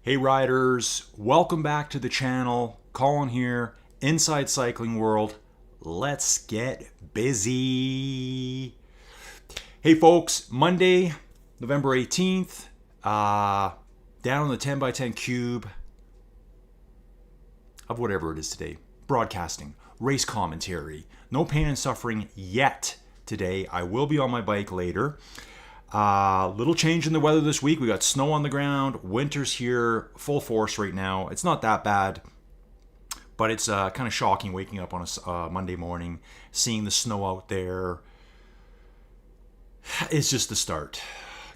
Hey riders, welcome back to the channel. Colin here, Inside Cycling World. Let's get busy. Hey folks, Monday, November 18th, down on the 10x10 cube of whatever it is today. Broadcasting, race commentary. No pain and suffering yet today. I will be on my bike later. Little change in the weather this week. We got snow on the ground. Winter's here, full force right now. It's not that bad, but it's kind of shocking waking up on a Monday morning, seeing the snow out there. It's just the start.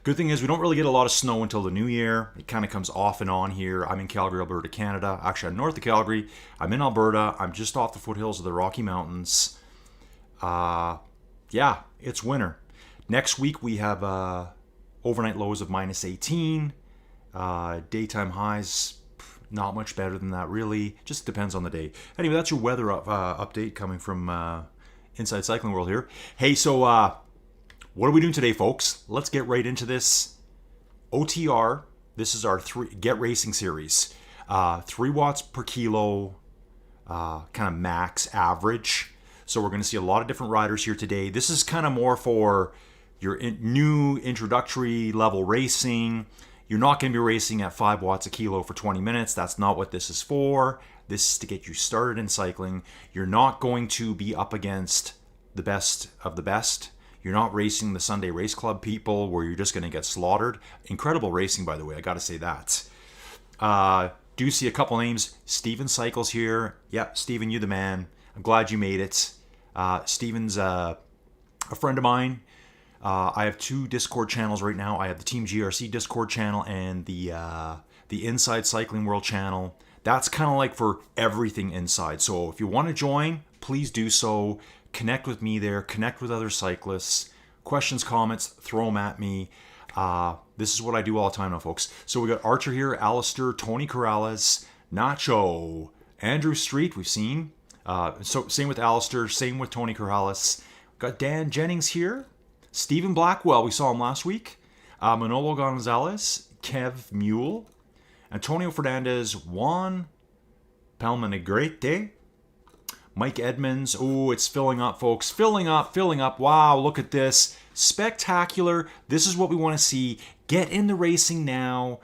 Good thing is we don't really get a lot of snow until the new year. It kind of comes off and on here. I'm in Calgary, Alberta, Canada. Actually, I'm north of Calgary. I'm in Alberta. I'm just off the foothills of the Rocky Mountains. Yeah, it's winter. Next week we have overnight lows of minus 18. Daytime highs, not much better than that really. Just depends on the day. Anyway, that's your weather update coming from Inside Cycling World here. Hey, so what are we doing today, folks? Let's get right into this. OTR, this is our Get Racing series. 3 watts per kilo, kind of max average. So we're going to see a lot of different riders here today. This is kind of more for your new introductory level racing. You're not going to be racing at 5 watts a kilo for 20 minutes. That's not what this is for. This is to get you started in cycling. You're not going to be up against the best of the best. You're not racing the Sunday Race Club people where you're just going to get slaughtered. Incredible racing, by the way. I got to say that. Do see a couple names. Steven Cycles here. Yep, Steven, you the man. I'm glad you made it. Steven's a friend of mine. I have 2 Discord channels right now. I have the Team GRC Discord channel and the Inside Cycling World channel. That's kind of like for everything inside. So if you want to join, please do so. Connect with me there. Connect with other cyclists. Questions, comments, throw them at me. This is what I do all the time now, folks. So we got Archer here, Alistair, Tony Corrales, Nacho, Andrew Street, we've seen. So same with Alistair, same with Tony Corrales. Got Dan Jennings here. Stephen Blackwell, we saw him last week. Manolo Gonzalez, Kev Mule, Antonio Fernandez, Juan Palmanegrete, Mike Edmonds. Oh, it's filling up, folks. Filling up. Wow, look at this. Spectacular. This is what we want to see. Get in the racing now.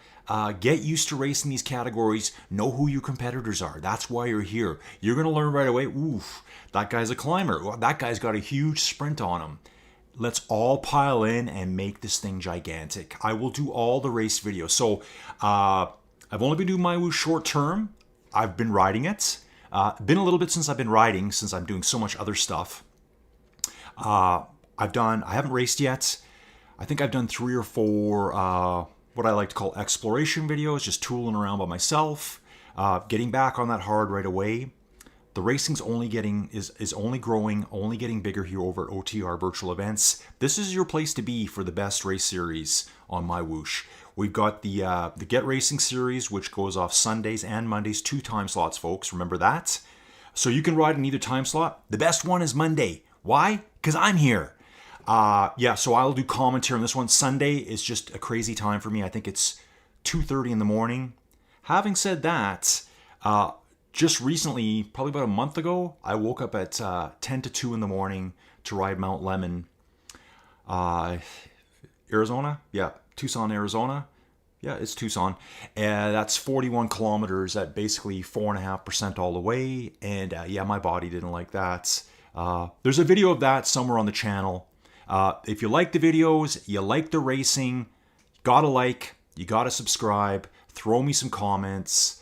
Get used to racing these categories. Know who your competitors are. That's why you're here. You're going to learn right away, oof, that guy's a climber. That guy's got a huge sprint on him. Let's all pile in and make this thing gigantic. I will do all the race videos. So I've only been doing MyWhoosh short term. I've been riding it. Been a little bit since I've been riding, since I'm doing so much other stuff. I haven't raced yet. I think I've done 3 or 4 what I like to call exploration videos, just tooling around by myself, getting back on that hard right away. The racing's is only growing, only getting bigger here over at OTR virtual events. This is your place to be for the best race series on MyWhoosh. We've got the Get Racing series, which goes off Sundays and Mondays, 2 time slots, folks. Remember that? So you can ride in either time slot. The best one is Monday. Why? Because I'm here. Yeah, so I'll do commentary on this one. Sunday is just a crazy time for me. I think it's 2:30 in the morning. Having said that, just recently, probably about a month ago, I woke up at 10 to 2 in the morning to ride Mount Lemmon, Arizona. Yeah, Tucson, Arizona. Yeah, it's Tucson. And that's 41 kilometers at basically 4.5% all the way. And yeah, my body didn't like that. There's a video of that somewhere on the channel. If you like the videos, you like the racing, you gotta subscribe, throw me some comments.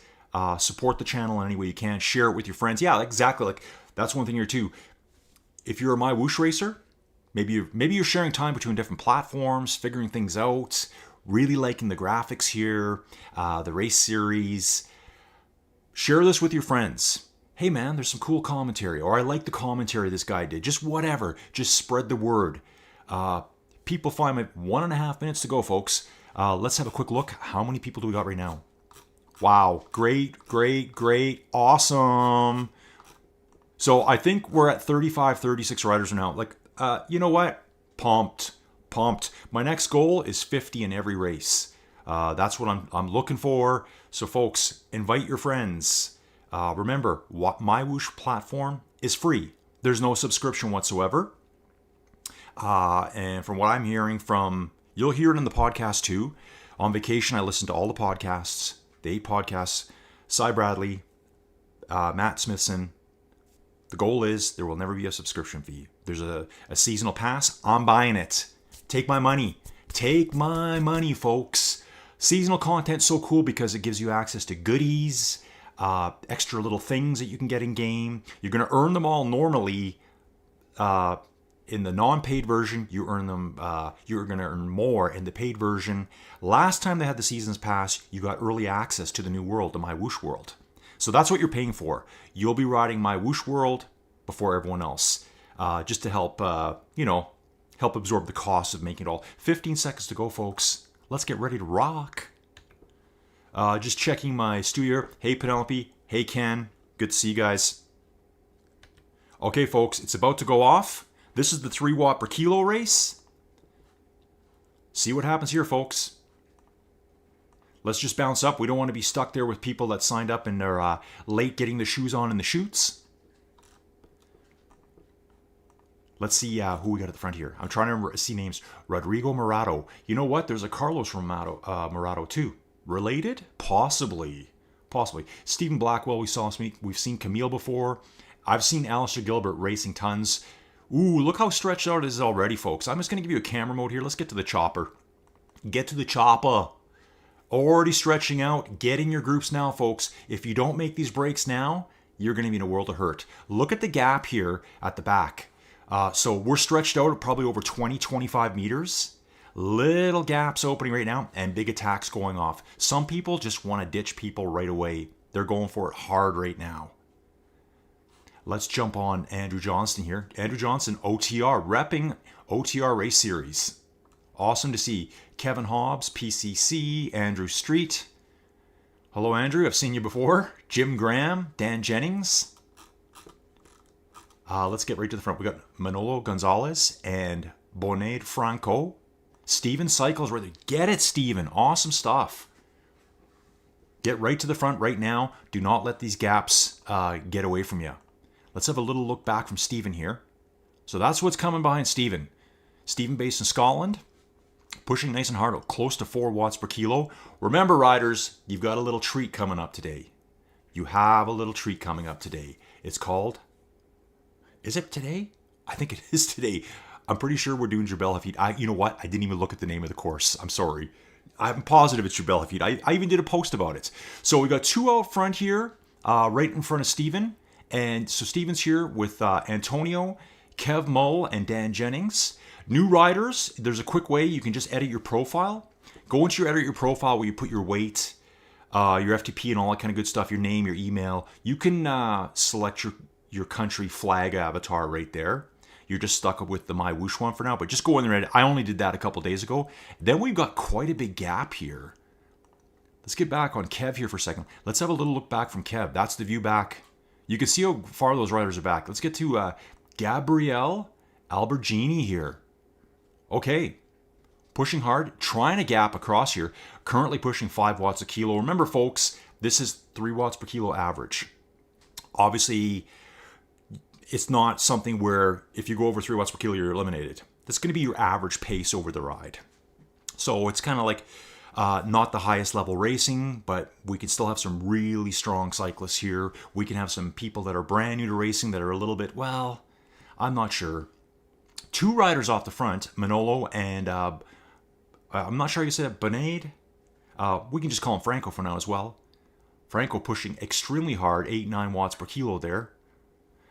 Support the channel in any way you can. Share it with your friends. Yeah, exactly. Like that's one thing here too. If you're a MyWhoosh racer, maybe you're sharing time between different platforms, figuring things out. Really liking the graphics here, the race series. Share this with your friends. Hey man, there's some cool commentary, or I like the commentary this guy did. Just whatever. Just spread the word. People find me 1.5 minutes to go, folks. Let's have a quick look. How many people do we got right now? Wow, great, awesome. So I think we're at 35, 36 riders now. Like, you know what? Pumped. My next goal is 50 in every race. That's what I'm looking for. So folks, invite your friends. Remember, MyWhoosh platform is free. There's no subscription whatsoever. And from what I'm hearing you'll hear it in the podcast too. On vacation, I listen to all the podcasts, the 8 podcasts, Cy Bradley, Matt Smithson. The goal is there will never be a subscription fee. There's a seasonal pass. I'm buying it. Take my money. Take my money, folks. Seasonal content's so cool because it gives you access to goodies, extra little things that you can get in game. You're going to earn them all normally. In the non-paid version, you earn them. You're going to earn more in the paid version. Last time they had the seasons pass, you got early access to the new world, the MyWhoosh world. So that's what you're paying for. You'll be riding MyWhoosh world before everyone else, just to help, help absorb the cost of making it all. 15 seconds to go, folks. Let's get ready to rock. Just checking my studio. Hey, Penelope. Hey, Ken. Good to see you guys. Okay, folks, it's about to go off. This is the 3 watt per kilo race. See what happens here, folks. Let's just bounce up. We don't want to be stuck there with people that signed up and they're late getting the shoes on in the chutes. Let's see who we got at the front here. I'm trying to see names. Rodrigo Morato. You know what? There's a Carlos Morato too. Related? Possibly. Stephen Blackwell, we've seen Camille before. I've seen Alistair Gilbert racing tons. Ooh, look how stretched out it is already, folks. I'm just going to give you a camera mode here. Let's get to the chopper. Get to the chopper. Already stretching out. Get in your groups now, folks. If you don't make these breaks now, you're going to be in a world of hurt. Look at the gap here at the back. So we're stretched out at probably over 20, 25 meters. Little gaps opening right now and big attacks going off. Some people just want to ditch people right away. They're going for it hard right now. Let's jump on Andrew Johnston here. Andrew Johnston, OTR, repping OTR Race Series. Awesome to see. Kevin Hobbs, PCC, Andrew Street. Hello, Andrew. I've seen you before. Jim Graham, Dan Jennings. Let's get right to the front. We got Manolo Gonzalez and Bonade Franco. Steven Cycles, ready. Get it, Steven. Awesome stuff. Get right to the front right now. Do not let these gaps get away from you. Let's have a little look back from Steven here. So that's what's coming behind Steven. Steven based in Scotland. Pushing nice and hard, close to 4 watts per kilo. Remember, riders, you've got a little treat coming up today. You have a little treat coming up today. It's called... Is it today? I think it is today. I'm pretty sure we're doing Jabel Hefeet. You know what? I didn't even look at the name of the course. I'm sorry. I'm positive it's Jabel Hefeet. I even did a post about it. So we got 2 out front here, right in front of Steven. And so Steven's here with Antonio, Kev Mull, and Dan Jennings. New riders, there's a quick way. You can just edit your profile. Go into your edit your profile where you put your weight, your FTP, and all that kind of good stuff, your name, your email. You can select your country flag avatar right there. You're just stuck with the MyWhoosh one for now, but just go in there and edit. I only did that a couple days ago. Then we've got quite a big gap here. Let's get back on Kev here for a second. Let's have a little look back from Kev. That's the view back. You can see how far those riders are back. Let's get to Gabrielle Albergini here. Okay. Pushing hard, trying to gap across here. Currently pushing 5 watts a kilo. Remember, folks, this is 3 watts per kilo average. Obviously, it's not something where if you go over 3 watts per kilo, you're eliminated. That's going to be your average pace over the ride. So it's kind of like not the highest level racing, but we can still have some really strong cyclists here. We can have some people that are brand new to racing that are a little bit, well, I'm not sure. 2 riders off the front, Manolo and I'm not sure how you say it, Bonade. We can just call him Franco for now as well. Franco pushing extremely hard, 8-9 watts per kilo there.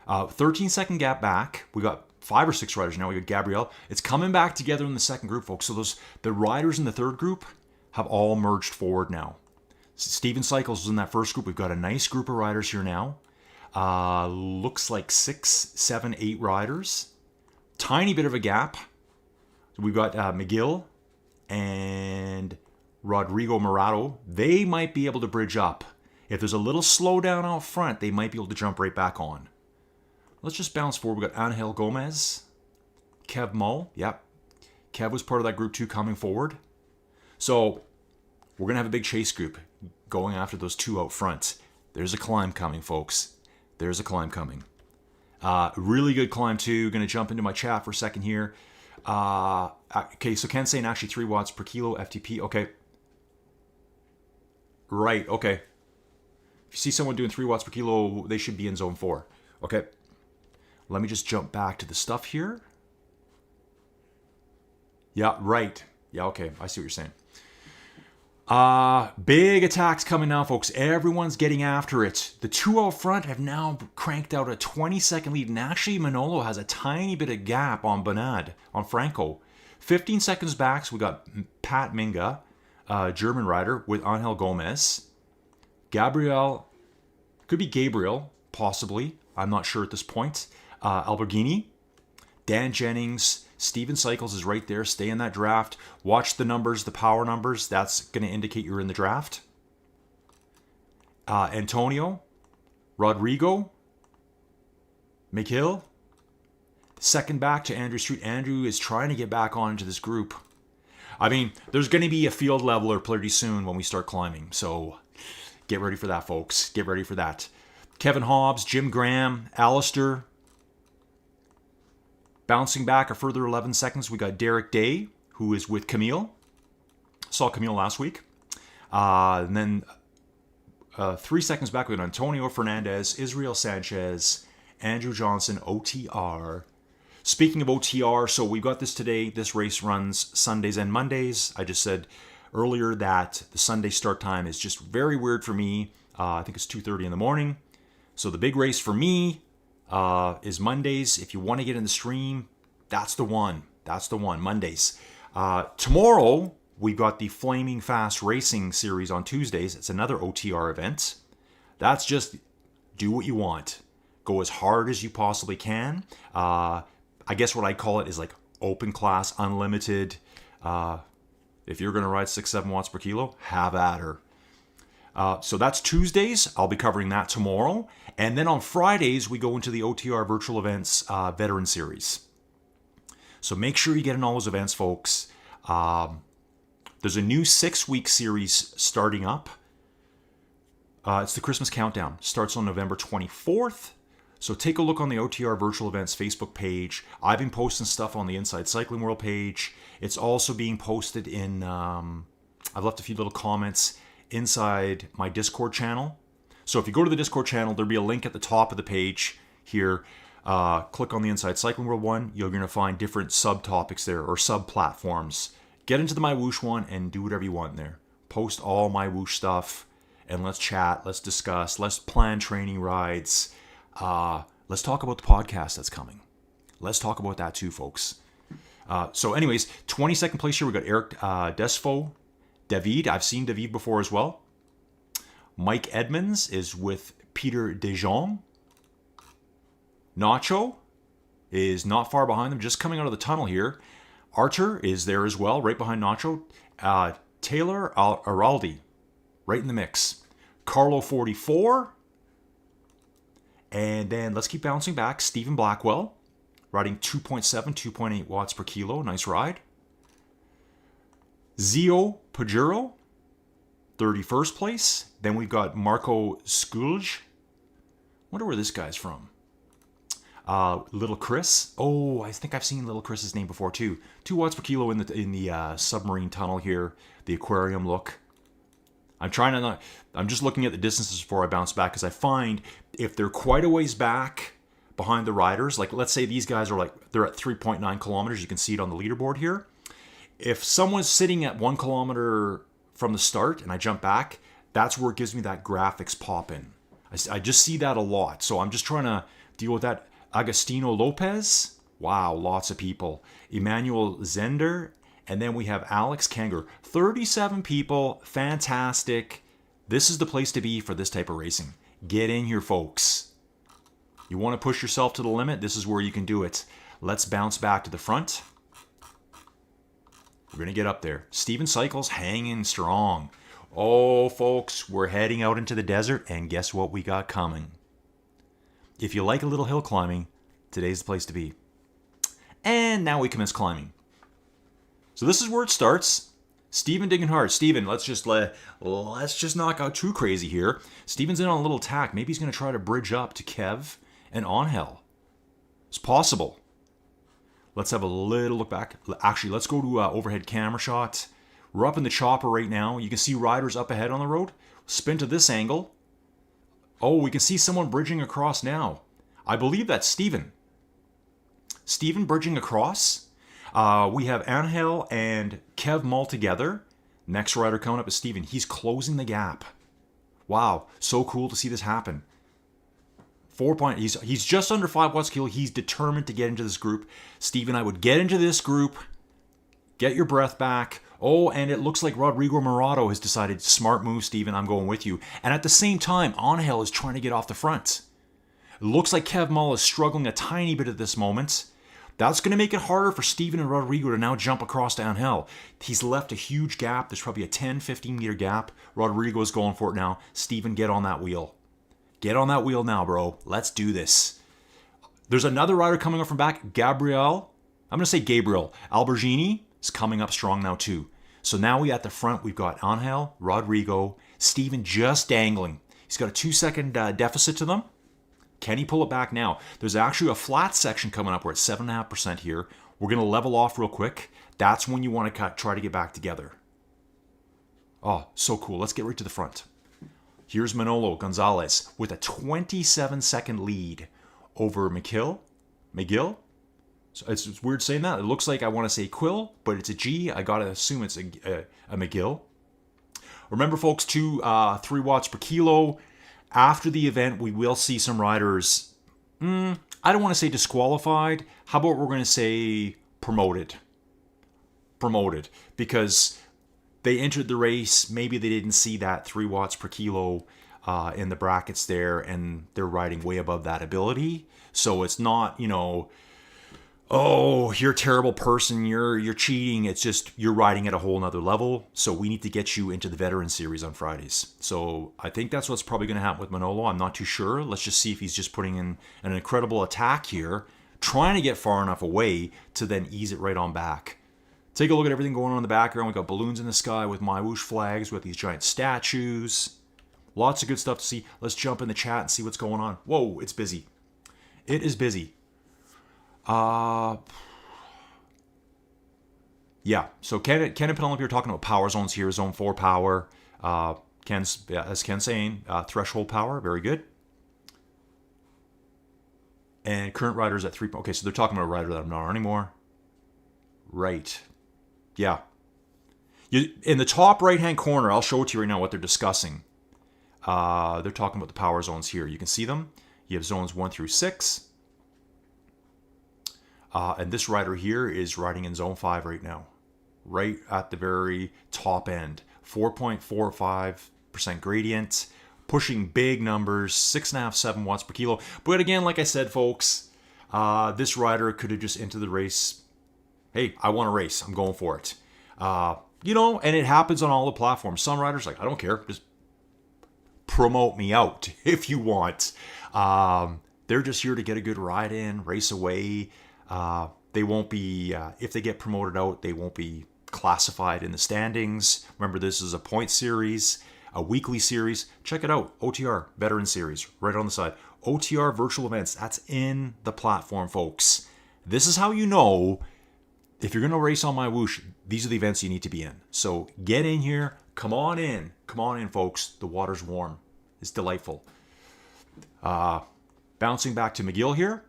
13-second gap back. We got 5 or 6 riders now. We got Gabrielle. It's coming back together in the second group, folks. So the riders in the third group have all merged forward now. Steven Cycles was in that first group. We've got a nice group of riders here now. Looks like 6, 7, 8 riders. Tiny bit of a gap. So we've got McGill and Rodrigo Morato. They might be able to bridge up. If there's a little slowdown out front, they might be able to jump right back on. Let's just bounce forward. We've got Angel Gomez, Kev Mull. Yep. Kev was part of that group too coming forward. So We're going to have a big chase group going after those two out front. There's a climb coming, folks. There's a climb coming. Really good climb, too. Going to jump into my chat for a second here. Okay, so Ken's saying actually 3 watts per kilo FTP. Okay. Right, okay. If you see someone doing 3 watts per kilo, they should be in zone 4. Okay. Let me just jump back to the stuff here. Yeah, right. Yeah, okay. I see what you're saying. Big attacks coming now, folks. Everyone's getting after it. The two out front have now cranked out a 20-second lead. And actually, Manolo has a tiny bit of gap on Bonad, on Franco. 15 seconds back, so we got Pat Minga, German rider, with Angel Gomez. Gabriel, could be Gabriel, possibly. I'm not sure at this point. Alberghini, Dan Jennings, Steven Cycles is right there. Stay in that draft. Watch the numbers, the power numbers. That's going to indicate you're in the draft. Antonio, Rodrigo, McHill. Second back to Andrew Street. Andrew is trying to get back onto this group. I mean, there's going to be a field leveler pretty soon when we start climbing. So get ready for that, folks. Get ready for that. Kevin Hobbs, Jim Graham, Alistair. Bouncing back a further 11 seconds, we got Derek Day, who is with Camille. Saw Camille last week. And then 3 seconds back, we got Antonio Fernandez, Israel Sanchez, Andrew Johnson, OTR. Speaking of OTR, so we've got this today. This race runs Sundays and Mondays. I just said earlier that the Sunday start time is just very weird for me. I think it's 2:30 in the morning. So the big race for me is Mondays. If you want to get in the stream, that's the one. That's the one, Mondays. Tomorrow, we've got the Flaming Fast Racing Series on Tuesdays. It's another OTR event. That's just do what you want. Go as hard as you possibly can. I guess what I call it is like open class, unlimited. If you're going to ride 6-7 watts per kilo, have at her. So that's Tuesdays. I'll be covering that tomorrow. And then on Fridays, we go into the OTR Virtual Events Veteran Series. So make sure you get in all those events, folks. There's a new 6-week series starting up. It's the Christmas Countdown. Starts on November 24th. So take a look on the OTR Virtual Events Facebook page. I've been posting stuff on the Inside Cycling World page. It's also being posted in... I've left a few little comments inside my Discord channel. So if you go to the Discord channel, there'll be a link at the top of the page here. Click on the Inside Cycling World one. You're going to find different subtopics there or sub-platforms. Get into the MyWhoosh one and do whatever you want there. Post all MyWhoosh stuff and let's chat, let's discuss, let's plan training rides. Let's talk about the podcast that's coming. Let's talk about that too, folks. So anyways, 22nd place here, we got Eric Desfo. David, I've seen David before as well. Mike Edmonds is with Peter Dejean. Nacho is not far behind them, just coming out of the tunnel here. Archer is there as well, right behind Nacho. Taylor Araldi, right in the mix. Carlo 44. And then let's keep bouncing back. Stephen Blackwell, riding 2.7, 2.8 watts per kilo. Nice ride. Zio Pajuro, 31st place. Then we've got Marco Skulj. Wonder where this guy's from. Little Chris. Oh, I think I've seen Little Chris's name before too. 2 watts per kilo in the submarine tunnel here. The aquarium look. I'm just looking at the distances before I bounce back because I find if they're quite a ways back behind the riders, like let's say these guys are they're at 3.9 kilometers. You can see it on the leaderboard here. If someone's sitting at 1 kilometer from the start and I jump back, that's where it gives me that graphics pop in. I just see that a lot. So I'm just trying to deal with that. Agostino Lopez. Wow, lots of people. Emmanuel Zender. And then we have Alex Kanger. 37 people. Fantastic. This is the place to be for this type of racing. Get in here, folks. You want to push yourself to the limit? This is where you can do it. Let's bounce back to the front. We're going to get up there. Steven Cycles hanging strong. Oh, folks, we're heading out into the desert, and guess what we got coming? If you like a little hill climbing, today's the place to be. And now we commence climbing. So this is where it starts. Steven digging hard. Steven, let's just not go too crazy here. Steven's in on a little attack. Maybe he's going to try to bridge up to Kev and Angel. It's possible. Let's have a little look back. Actually, let's go to overhead camera shot. We're up in the chopper right now. You can see riders up ahead on the road. Spin to this angle. Oh, we can see someone bridging across now. I believe that's Steven. Steven bridging across. We have Angel and Kev Mull together. Next rider coming up is Steven. He's closing the gap. Wow, so cool to see this happen. He's just under 5 watts kilo. He's determined to get into this group. Steven, I would get into this group. Get your breath back. Oh, and it looks like Rodrigo Morato has decided, smart move, Steven, I'm going with you. And at the same time, Angel is trying to get off the front. It looks like Kev Mull is struggling a tiny bit at this moment. That's going to make it harder for Steven and Rodrigo to now jump across to Angel. He's left a huge gap. There's probably a 10-15 meter gap. Rodrigo is going for it now. Steven, get on that wheel. Get on that wheel now, bro. Let's do this. There's another rider coming up from back. Gabriel Albergini is coming up strong now too. So now we at the front, we've got Angel, Rodrigo, Steven just dangling. He's got a 2-second deficit to them. Can he pull it back now? There's actually a flat section coming up. We're at 7.5% here. We're going to level off real quick. That's when you want to try to get back together. Oh, so cool. Let's get right to the front. Here's Manolo Gonzalez with a 27-second lead over McGill. So it's weird saying that. It looks like I want to say Quill, but it's a G. I got to assume it's a McGill. Remember, folks, 3 watts per kilo. After the event, we will see some riders, I don't want to say disqualified. How about we're going to say promoted? Promoted. Because they entered the race, maybe they didn't see that 3 watts per kilo in the brackets there, and they're riding way above that ability. So it's not, oh, you're a terrible person, you're cheating. It's just you're riding at a whole nother level. So we need to get you into the veteran series on Fridays. So I think that's what's probably going to happen with Manolo. I'm not too sure. Let's just see if he's just putting in an incredible attack here, trying to get far enough away to then ease it right on back. Take a look at everything going on in the background. We got balloons in the sky with MyWhoosh flags, with these giant statues. Lots of good stuff to see. Let's jump in the chat and see what's going on. Whoa, it's busy. It is busy. Yeah, so Ken and Penelope are talking about power zones here. Zone 4 power. As Ken's saying, threshold power, very good. And current riders at 3. Okay, so they're talking about a rider that I'm not anymore. Right. Yeah. In the top right-hand corner, I'll show it to you right now what they're discussing. They're talking about the power zones here. You can see them. You have zones 1 through 6. And this rider here is riding in zone 5 right now. Right at the very top end. 4.45% gradient. Pushing big numbers. 6.5, 7 watts per kilo. But again, like I said, folks, this rider could have just entered the race. Hey, I want to race. I'm going for it. And it happens on all the platforms. Some riders like, I don't care. Just promote me out if you want. They're just here to get a good ride in, race away. They won't be, if they get promoted out, they won't be classified in the standings. Remember, this is a point series, a weekly series. Check it out. OTR, Veteran Series, right on the side. OTR Virtual Events, that's in the platform, folks. This is how you know if you're going to race on MyWhoosh, these are the events you need to be in. So get in here. Come on in. Come on in, folks. The water's warm. It's delightful. Bouncing back to McGill here.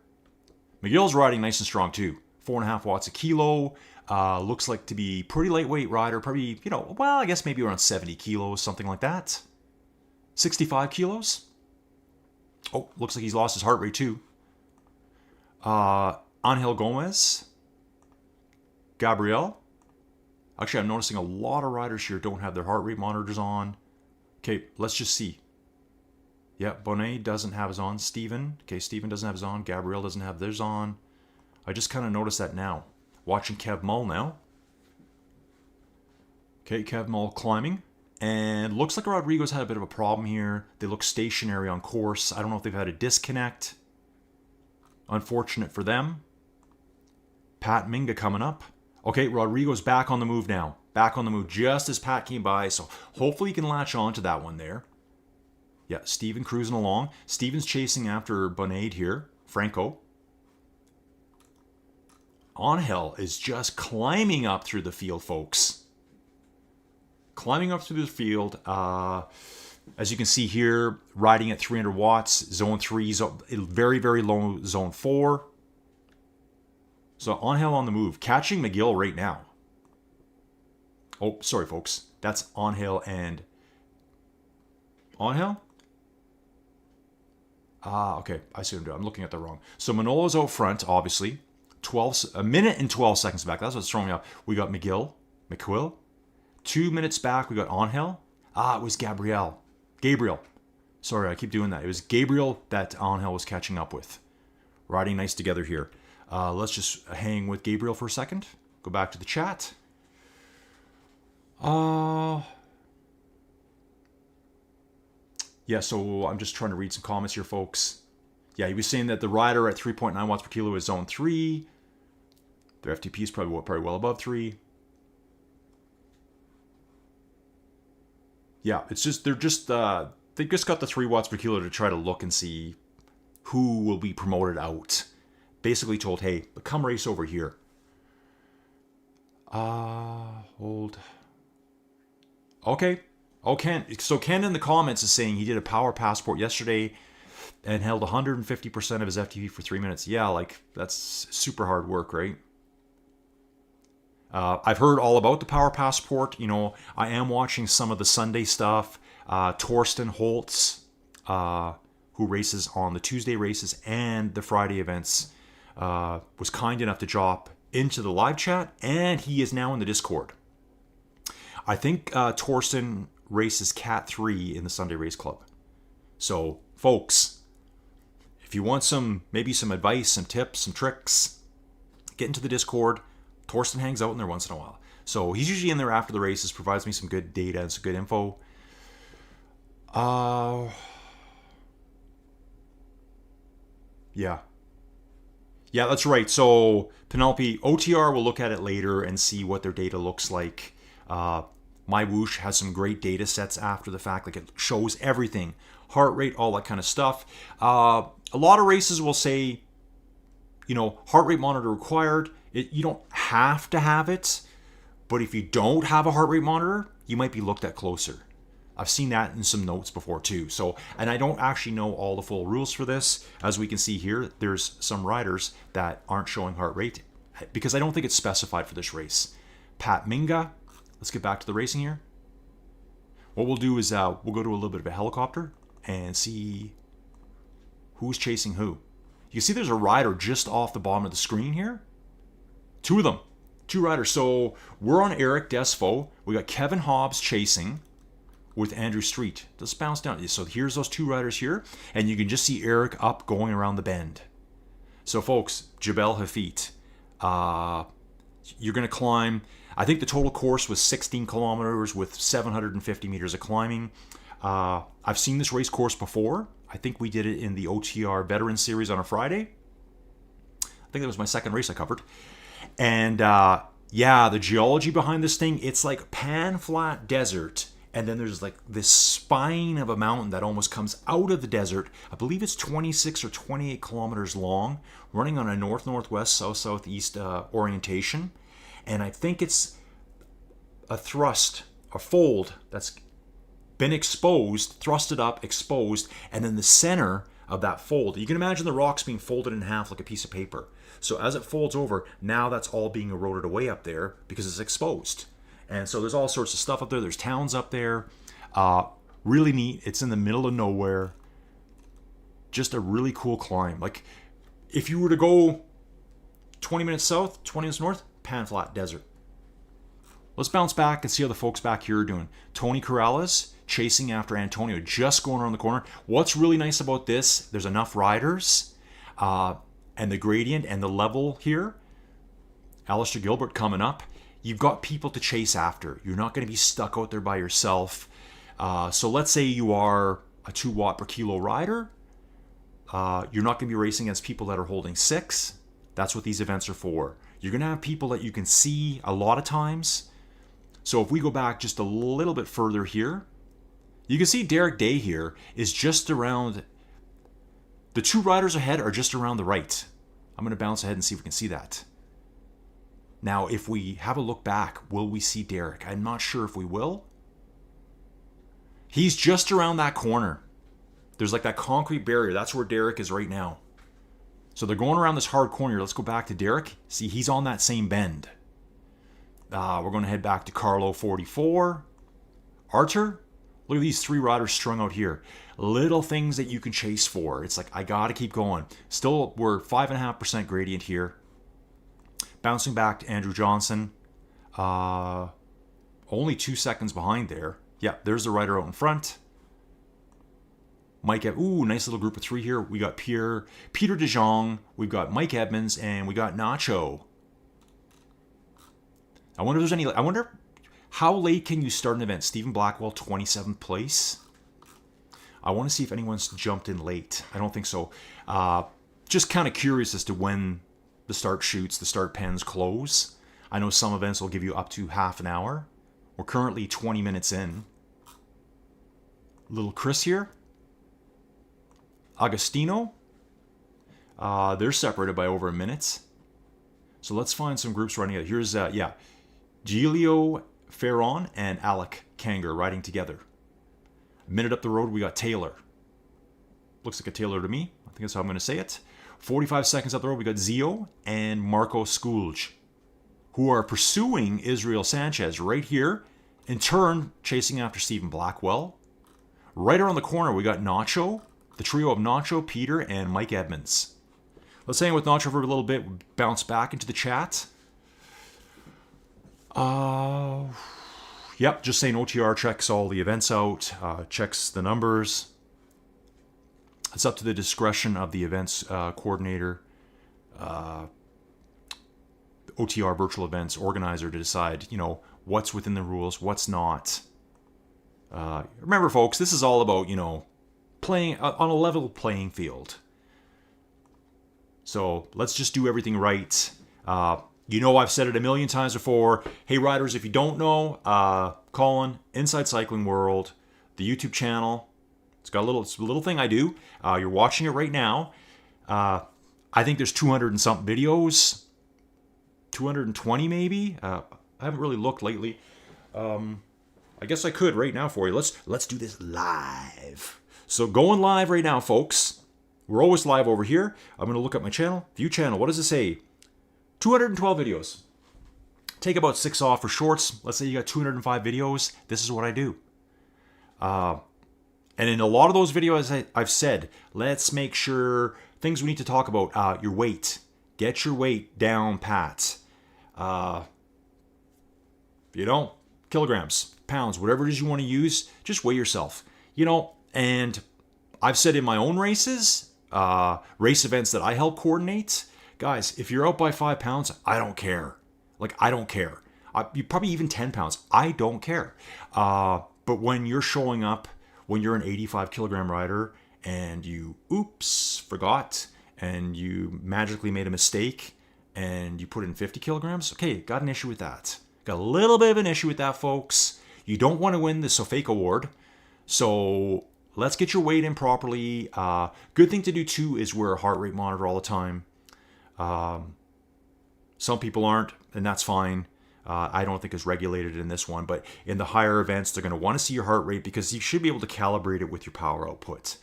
McGill's riding nice and strong too. 4.5 watts a kilo. Looks like to be pretty lightweight rider. Probably, I guess maybe around 70 kilos, something like that. 65 kilos. Oh, looks like he's lost his heart rate too. Angel Gomez. Gabriel. Actually, I'm noticing a lot of riders here don't have their heart rate monitors on. Okay, let's just see. Yeah, Bonet doesn't have his on. Steven doesn't have his on. Gabriel doesn't have theirs on. I just kind of noticed that now. Watching Kev Mull now. Okay, Kev Mull climbing. And looks like Rodrigo's had a bit of a problem here. They look stationary on course. I don't know if they've had a disconnect. Unfortunate for them. Pat Minga coming up. Okay, Rodrigo's back on the move now. back on the move just as Pat came by. So hopefully you can latch on to that one there. Yeah, Steven cruising along. Steven's chasing after Bonade here. Franco. Angel is just climbing up through the field, folks. Climbing up through the field. As you can see here, riding at 300 watts. Zone 3, very, very low zone 4. So Angel on the move. Catching McGill right now. Oh, sorry, folks. That's Angel and... Angel? Okay. I see what I'm doing. I'm looking at the wrong. So Manolo's out front, obviously. A minute and 12 seconds back. That's what's throwing me up. We got McQuill. 2 minutes back, we got Angel. It was Gabriel. Sorry, I keep doing that. It was Gabriel that Angel was catching up with. Riding nice together here. Let's just hang with Gabriel for a second. Go back to the chat. Yeah, so I'm just trying to read some comments here, folks. Yeah, he was saying that the rider at 3.9 watts per kilo is zone 3. Their FTP is probably well above 3. Yeah, they just got the 3 watts per kilo to try to look and see who will be promoted out. Basically told, hey, come race over here. Hold. Okay. Oh, so Ken in the comments is saying he did a power passport yesterday and held 150% of his FTP for 3 minutes. Yeah, like, that's super hard work, right? I've heard all about the power passport. You know, I am watching some of the Sunday stuff. Torsten Holtz, who races on the Tuesday races and the Friday events, was kind enough to drop into the live chat, and he is now in the Discord. I think Torsten races Cat 3 in the Sunday Race Club. So, folks, if you want maybe some advice, some tips, some tricks, get into the Discord. Torsten hangs out in there once in a while. So he's usually in there after the races, provides me some good data and some good info. Yeah, that's right. So Penelope, OTR will look at it later and see what their data looks like. MyWhoosh has some great data sets after the fact. Like, it shows everything. Heart rate, all that kind of stuff. A lot of races will say, you know, heart rate monitor required. You don't have to have it, but if you don't have a heart rate monitor, you might be looked at closer. I've seen that in some notes before too. So, and I don't actually know all the full rules for this. As we can see here, there's some riders that aren't showing heart rate because I don't think it's specified for this race. Pat Minga, let's get back to the racing here. What we'll do is we'll go to a little bit of a helicopter and see who's chasing who. You can see there's a rider just off the bottom of the screen here. 2 of them. 2 riders. So we're on Eric Desfo. We got Kevin Hobbs chasing with Andrew Street. Let's bounce down. So here's those 2 riders here. And you can just see Eric up going around the bend. So folks, Jabel Hefeet. You're going to climb. I think the total course was 16 kilometers with 750 meters of climbing. I've seen this race course before. I think we did it in the OTR Veteran Series on a Friday. I think that was my second race I covered. And yeah, the geology behind this thing, it's like pan-flat desert. And then there's like this spine of a mountain that almost comes out of the desert. I believe it's 26 or 28 kilometers long, running on a north-northwest, south-southeast orientation. And I think it's a fold that's been exposed, thrusted up, exposed, and then the center of that fold. You can imagine the rocks being folded in half like a piece of paper. So as it folds over, now that's all being eroded away up there because it's exposed. And so there's all sorts of stuff up there. There's towns up there. Really neat. It's in the middle of nowhere. Just a really cool climb. Like, if you were to go 20 minutes south, 20 minutes north, pan-flat desert. Let's bounce back and see how the folks back here are doing. Tony Corrales chasing after Antonio, just going around the corner. What's really nice about this, there's enough riders, and the gradient and the level here. Alistair Gilbert coming up. You've got people to chase after. You're not going to be stuck out there by yourself. So let's say you are a 2 watt per kilo rider. You're not going to be racing against people that are holding 6. That's what these events are for. You're going to have people that you can see a lot of times. So if we go back just a little bit further here, you can see Derek Day here is just around, the 2 riders ahead are just around the right. I'm going to bounce ahead and see if we can see that. Now, if we have a look back, will we see Derek? I'm not sure if we will. He's just around that corner. There's like that concrete barrier. That's where Derek is right now. So they're going around this hard corner. Let's go back to Derek. See, he's on that same bend. We're going to head back to Carlo 44. Arthur. Look at these 3 riders strung out here. Little things that you can chase for. It's like, I got to keep going. Still, we're 5.5% gradient here. Bouncing back to Andrew Johnson. Only 2 seconds behind there. Yeah, there's the rider out in front. Mike, ooh, nice little group of 3 here. We got Peter De Jong, we've got Mike Edmonds, and we got Nacho. I wonder if there's any, I wonder how late can you start an event? Stephen Blackwell, 27th place. I want to see if anyone's jumped in late. I don't think so. Just kind of curious as to when the start chutes, the start pens close. I know some events will give you up to half an hour. We're currently 20 minutes in. Little Chris here. Agostino. They're separated by over a minute. So let's find some groups riding together. Here's, Giulio Ferron and Alec Kanger riding together. A minute up the road, we got Taylor. Looks like a Taylor to me. I think that's how I'm going to say it. 45 seconds up the road, we got Zio and Marco Skulj, who are pursuing Israel Sanchez right here. In turn, chasing after Stephen Blackwell. Right around the corner, we got Nacho. The trio of Nacho, Peter, and Mike Edmonds. Let's hang with Nacho for a little bit. Bounce back into the chat. Yep, just saying OTR checks all the events out. Checks the numbers. It's up to the discretion of the events coordinator. OTR virtual events organizer to decide, what's within the rules, what's not. Remember, folks, this is all about, playing on a level playing field. So let's just do everything right. I've said it a million times before. Hey, riders, if you don't know, Colin, Inside Cycling World, the YouTube channel. It's a little thing I do. You're watching it right now. I think there's 200 and something videos. 220 maybe. I haven't really looked lately. I guess I could right now for you. Let's do this live. So going live right now, folks. We're always live over here. I'm going to look at my channel. View channel. What does it say? 212 videos. Take about 6 off for shorts. Let's say you got 205 videos. This is what I do. And in a lot of those videos, I've said, let's make sure things we need to talk about. Your weight. Get your weight down pat. Kilograms, pounds, whatever it is you want to use, just weigh yourself. And I've said in my own races, race events that I help coordinate, guys, if you're out by 5 pounds, I don't care. I don't care. You probably even 10 pounds. I don't care. But when you're showing up, when you're an 85 kilogram rider and you, forgot, and you magically made a mistake and you put in 50 kilograms, okay, got an issue with that. Got a little bit of an issue with that, folks. You don't want to win the Sofake Award. So let's get your weight in properly. Good thing to do too is wear a heart rate monitor all the time. Some people aren't, and that's fine. I don't think it's regulated in this one, but in the higher events, they're going to want to see your heart rate because you should be able to calibrate it with your power output.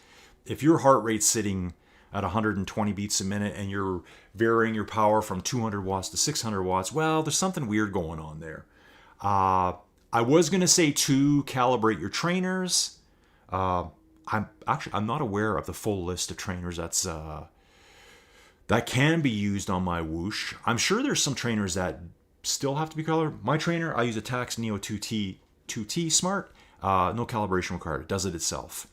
If your heart rate's sitting at 120 beats a minute and you're varying your power from 200 watts to 600 watts, well, there's something weird going on there. I was going to say to calibrate your trainers. I'm not aware of the full list of trainers that can be used on MyWhoosh. I'm sure there's some trainers that still have to be calibrated. My trainer, I use a Tax Neo 2T Smart. No calibration required. It does it itself.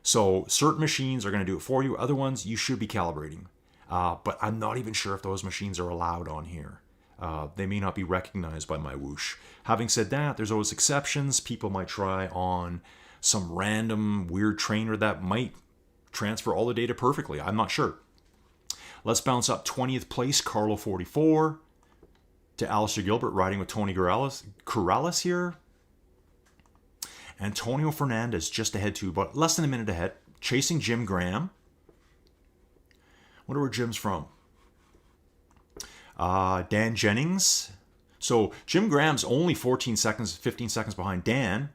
So certain machines are going to do it for you. Other ones, you should be calibrating. But I'm not even sure if those machines are allowed on here. They may not be recognized by MyWhoosh. Having said that, there's always exceptions. People might try on some random weird trainer that might transfer all the data perfectly. I'm not sure. Let's bounce up 20th place, Carlo 44. to Alistair Gilbert riding with Tony Corrales here. Antonio Fernandez just ahead too, but less than a minute ahead. Chasing Jim Graham. Wonder where Jim's from. Dan Jennings. So Jim Graham's only 15 seconds behind Dan,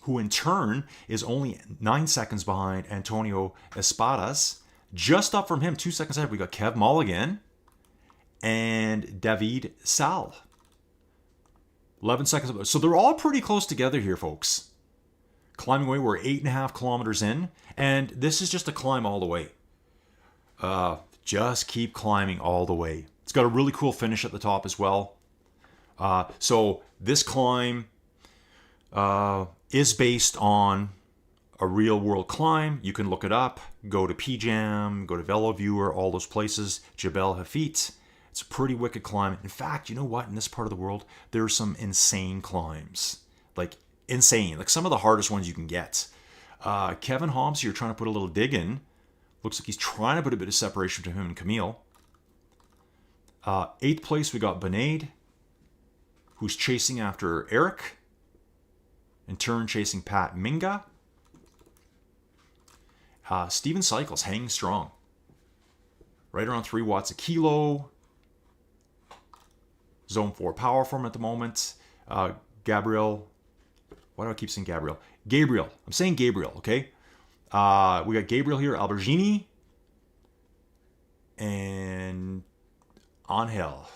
who in turn is only 9 seconds behind Antonio Espadas. Just up from him, 2 seconds ahead, we got Kev Mulligan and David Sal. 11 seconds. So they're all pretty close together here, folks. Climbing away, we're 8.5 kilometers in, and this is just a climb all the way. Just keep climbing all the way. It's got a really cool finish at the top as well. So this climb is based on a real world climb. You can look it up. Go to PJam, go to VeloViewer, all those places. Jabel Hefeet. It's a pretty wicked climb. In fact, you know what? In this part of the world, there are some insane climbs. Like, insane. Like, some of the hardest ones you can get. Kevin Hobbs here trying to put a little dig in. Looks like he's trying to put a bit of separation between him and Camille. 8th place, we got Benaid, who's chasing after Eric. In turn, chasing Pat Minga. Steven Cycles hanging strong. Right around 3 watts a kilo. Zone 4 power form at the moment. Gabriel. Why do I keep saying Gabriel? Gabriel. I'm saying Gabriel, okay? We got Gabriel here, Albergini, and Angel.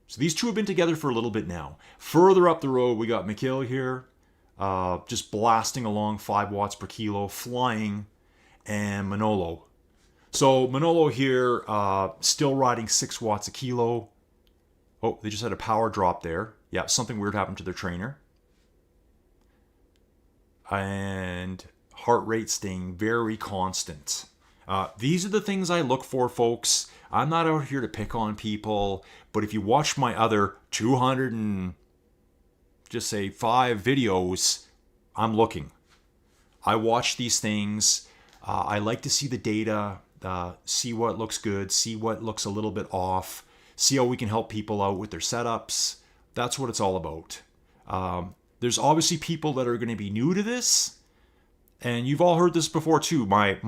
So these two have been together for a little bit now. Further up the road, we got Mikhail here, just blasting along 5 watts per kilo, flying, and Manolo. So Manolo here, still riding 6 watts a kilo. Oh, they just had a power drop there. Yeah, something weird happened to their trainer. And heart rate staying very constant. These are the things I look for, folks. I'm not out here to pick on people, but if you watch my other 205 videos, I'm looking. I watch these things. I like to see the data, see what looks good, see what looks a little bit off, see how we can help people out with their setups. That's what it's all about. There's obviously people that are going to be new to this, and you've all heard this before too. My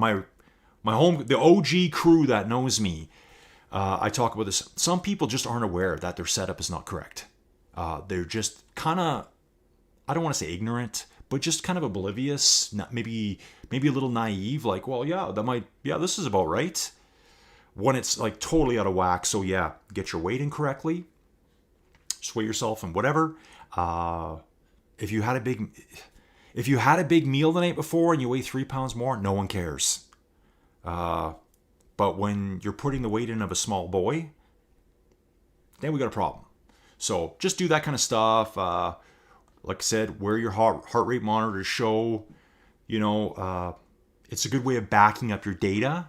home, the OG crew that knows me, I talk about this. Some people just aren't aware that their setup is not correct. They're just kind of, I don't want to say ignorant, but just kind of oblivious, maybe a little naive. Like, well, this is about right. When it's like totally out of whack. So yeah, get your weight in correctly, sway yourself and whatever. If you had a big meal the night before and you weigh 3 pounds more, no one cares. But when you're putting the weight in of a small boy, then we got a problem. So just do that kind of stuff. Like I said, wear your heart rate monitor to show, it's a good way of backing up your data.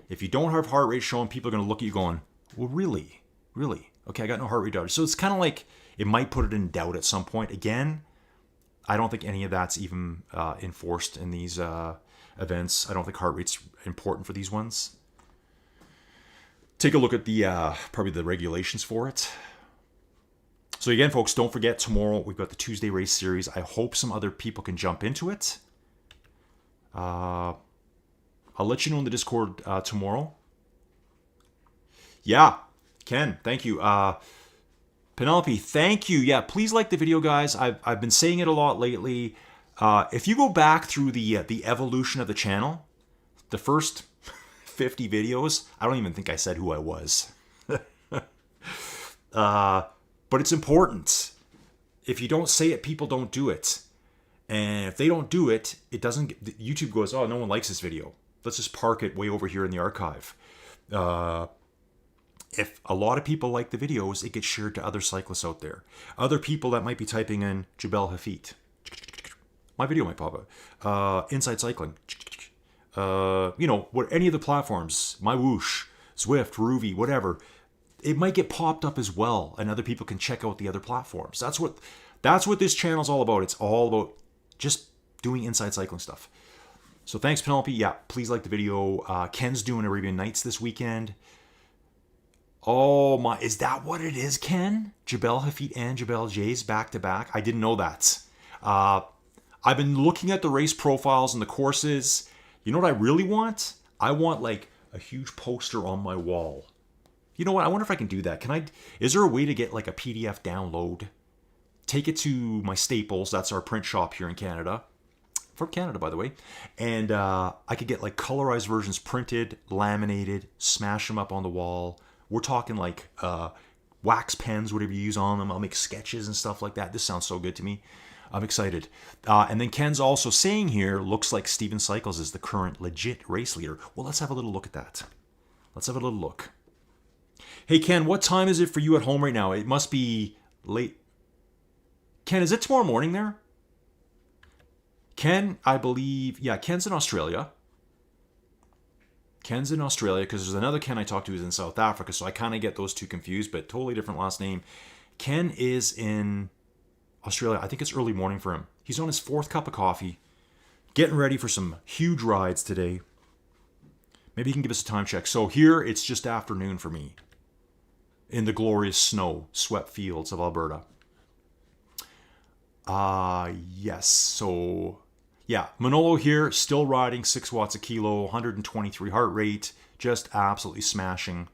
If you don't have heart rate showing, people are going to look at you going, well, really? Okay, I got no heart rate data. So it's kind of like it might put it in doubt at some point. Again, I don't think any of that's even enforced in these events. I don't think heart rate's important for these ones. Take a look at the probably the regulations for it. So again, folks, don't forget, tomorrow we've got the Tuesday race series. I hope some other people can jump into it. I'll let you know in the Discord tomorrow. Yeah, Ken, thank you. Penelope, thank you. Yeah, please like the video, guys. I've been saying it a lot lately. If you go back through the evolution of the channel, the first 50 videos, I don't even think I said who I was. But it's important. If you don't say it, people don't do it. And if they don't do it, YouTube goes, oh, no one likes this video. Let's just park it way over here in the archive. If a lot of people like the videos, it gets shared to other cyclists out there. Other people that might be typing in Jabel Hefeet. My video might pop up. Inside Cycling. Any of the platforms. MyWhoosh, Zwift, Ruby, whatever. It might get popped up as well, and other people can check out the other platforms. That's what this channel's all about. It's all about just doing inside cycling stuff. So thanks, Penelope. Yeah, please like the video. Ken's doing Arabian Nights this weekend. Oh my, is that what it is, Ken? Jabel Hefeet and Jabel Jays back to back? I didn't know that. I've been looking at the race profiles and the courses. You know what I really want? I want like a huge poster on my wall. You know what? I wonder if I can do that. Is there a way to get like a PDF download? Take it to my Staples. That's our print shop here in Canada. From Canada, by the way. And I could get like colorized versions printed, laminated, smash them up on the wall. We're talking like wax pens, whatever you use on them. I'll make sketches and stuff like that. This sounds so good to me. I'm excited. And then Ken's also saying here, looks like Steven Cycles is the current legit race leader. Well, let's have a little look at that. Let's have a little look. Hey, Ken, what time is it for you at home right now? It must be late. Ken, is it tomorrow morning there? Ken, I believe, yeah, Ken's in Australia. Ken's in Australia because there's another Ken I talked to who's in South Africa, so I kind of get those two confused, but totally different last name. Ken is in Australia. I think it's early morning for him. He's on his 4th cup of coffee, getting ready for some huge rides today. Maybe he can give us a time check. So here, it's just afternoon for me in the glorious snow-swept fields of Alberta. Yes, so yeah, Manolo here, still riding 6 watts a kilo, 123 heart rate, just absolutely smashing.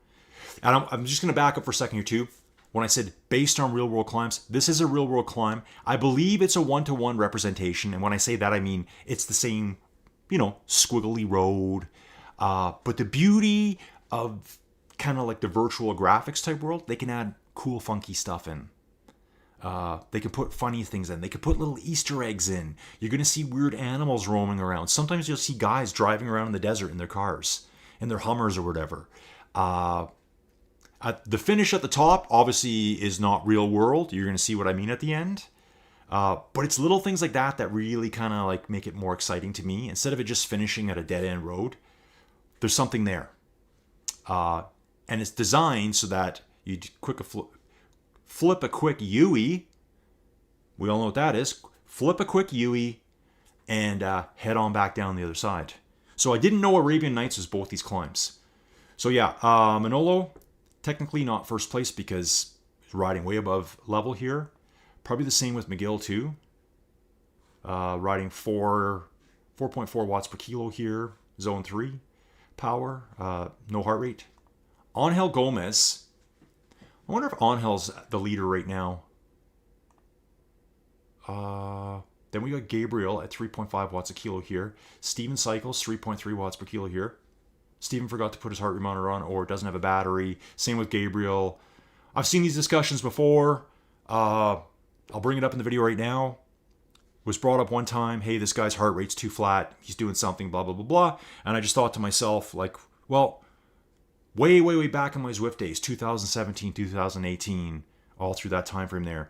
And I'm just going to back up for a second here too. When I said based on real world climbs, this is a real world climb. I believe it's a 1-to-1 representation. And when I say that, I mean it's the same, squiggly road. But the beauty of kind of like the virtual graphics type world, they can add cool, funky stuff in. They can put funny things in. They can put little Easter eggs in. You're going to see weird animals roaming around. Sometimes you'll see guys driving around in the desert in their cars, in their Hummers or whatever. The finish at the top obviously is not real world. You're going to see what I mean at the end. But it's little things like that that really kind of like make it more exciting to me. Instead of it just finishing at a dead-end road, there's something there. And it's designed so that you flip a quick UE. We all know what that is. Flip a quick UE and head on back down the other side. So I didn't know Arabian Nights was both these climbs. So yeah, Manolo, technically not first place because he's riding way above level here. Probably the same with McGill too. Riding 4.4 watts per kilo here. Zone 3 power. No heart rate. Angel Gomez. I wonder if Angel's the leader right now. Then we got Gabriel at 3.5 watts a kilo here. Steven Cycles, 3.3 watts per kilo here. Steven forgot to put his heart rate monitor on or doesn't have a battery. Same with Gabriel. I've seen these discussions before. I'll bring it up in the video right now. Was brought up one time, hey, this guy's heart rate's too flat. He's doing something, blah, blah, blah, blah. And I just thought to myself, like, well, way, way, way back in my Zwift days, 2017, 2018, all through that time frame there,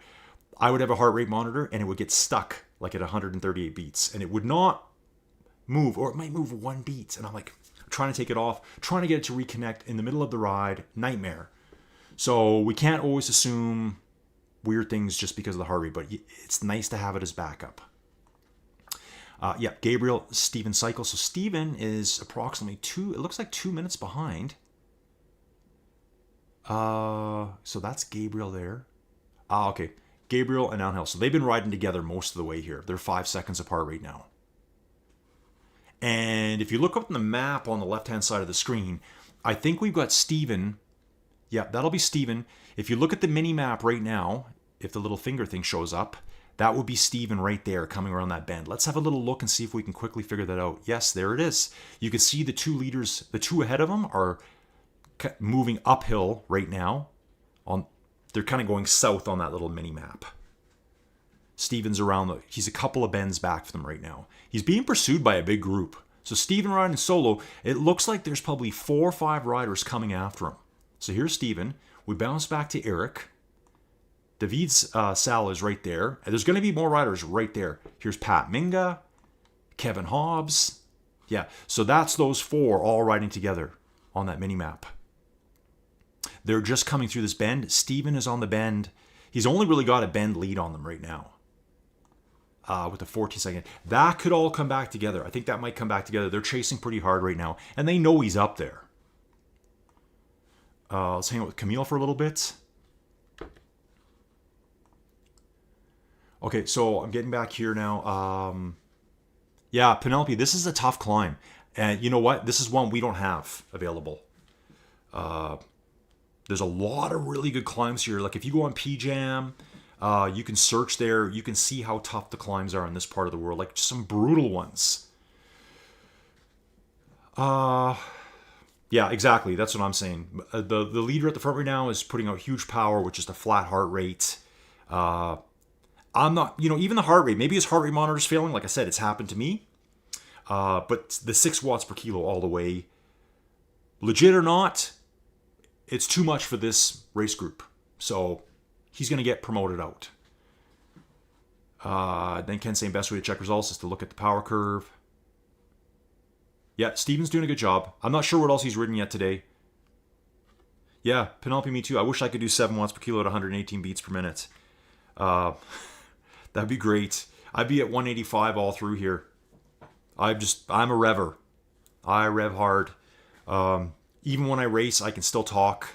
I would have a heart rate monitor and it would get stuck like at 138 beats. And it would not move, or it might move 1 beat. And I'm like, trying to take it off, trying to get it to reconnect in the middle of the ride, nightmare. So we can't always assume weird things just because of the heart rate, but it's nice to have it as backup. Yeah, Gabriel, Steven Cycle. So Steven is approximately it looks like 2 minutes behind. So that's Gabriel there. Okay. Gabriel and Angel. So they've been riding together most of the way here. They're 5 seconds apart right now. And if you look up on the map on the left-hand side of the screen, I think we've got Steven. Yeah, that'll be Steven. If you look at the mini map right now, if the little finger thing shows up, that would be Steven right there coming around that bend. Let's have a little look and see if we can quickly figure that out. Yes, there it is. You can see the 2 leaders, the 2 ahead of them are moving uphill right now. They're kind of going south on that little mini map. Steven's he's a couple of bends back from them right now. He's being pursued by a big group. So Steven riding solo, it looks like there's probably 4 or 5 riders coming after him. So here's Steven. We bounce back to Eric. David's Sal is right there. And there's going to be more riders right there. Here's Pat Minga, Kevin Hobbs. Yeah, so that's those 4 all riding together on that mini map. They're just coming through this bend. Steven is on the bend. He's only really got a bend lead on them right now. With the 14-second. That could all come back together. I think that might come back together. They're chasing pretty hard right now. And they know he's up there. Let's hang out with Camille for a little bit. Okay, so I'm getting back here now. Yeah, Penelope, this is a tough climb. And you know what? This is one we don't have available. There's a lot of really good climbs here. Like if you go on PJam, you can search there. You can see how tough the climbs are in this part of the world. Like some brutal ones. Yeah, exactly. That's what I'm saying. The leader at the front right now is putting out huge power with just a flat heart rate. I'm not, even the heart rate, maybe his heart rate monitor is failing. Like I said, it's happened to me. But the 6 watts per kilo all the way, legit or not, it's too much for this race group. So he's going to get promoted out. Then Ken's saying best way to check results is to look at the power curve. Yeah, Steven's doing a good job. I'm not sure what else he's ridden yet today. Yeah, Penelope, me too. I wish I could do 7 watts per kilo at 118 beats per minute. That'd be great. I'd be at 185 all through here. I'm a rever. I rev hard. Even when I race, I can still talk.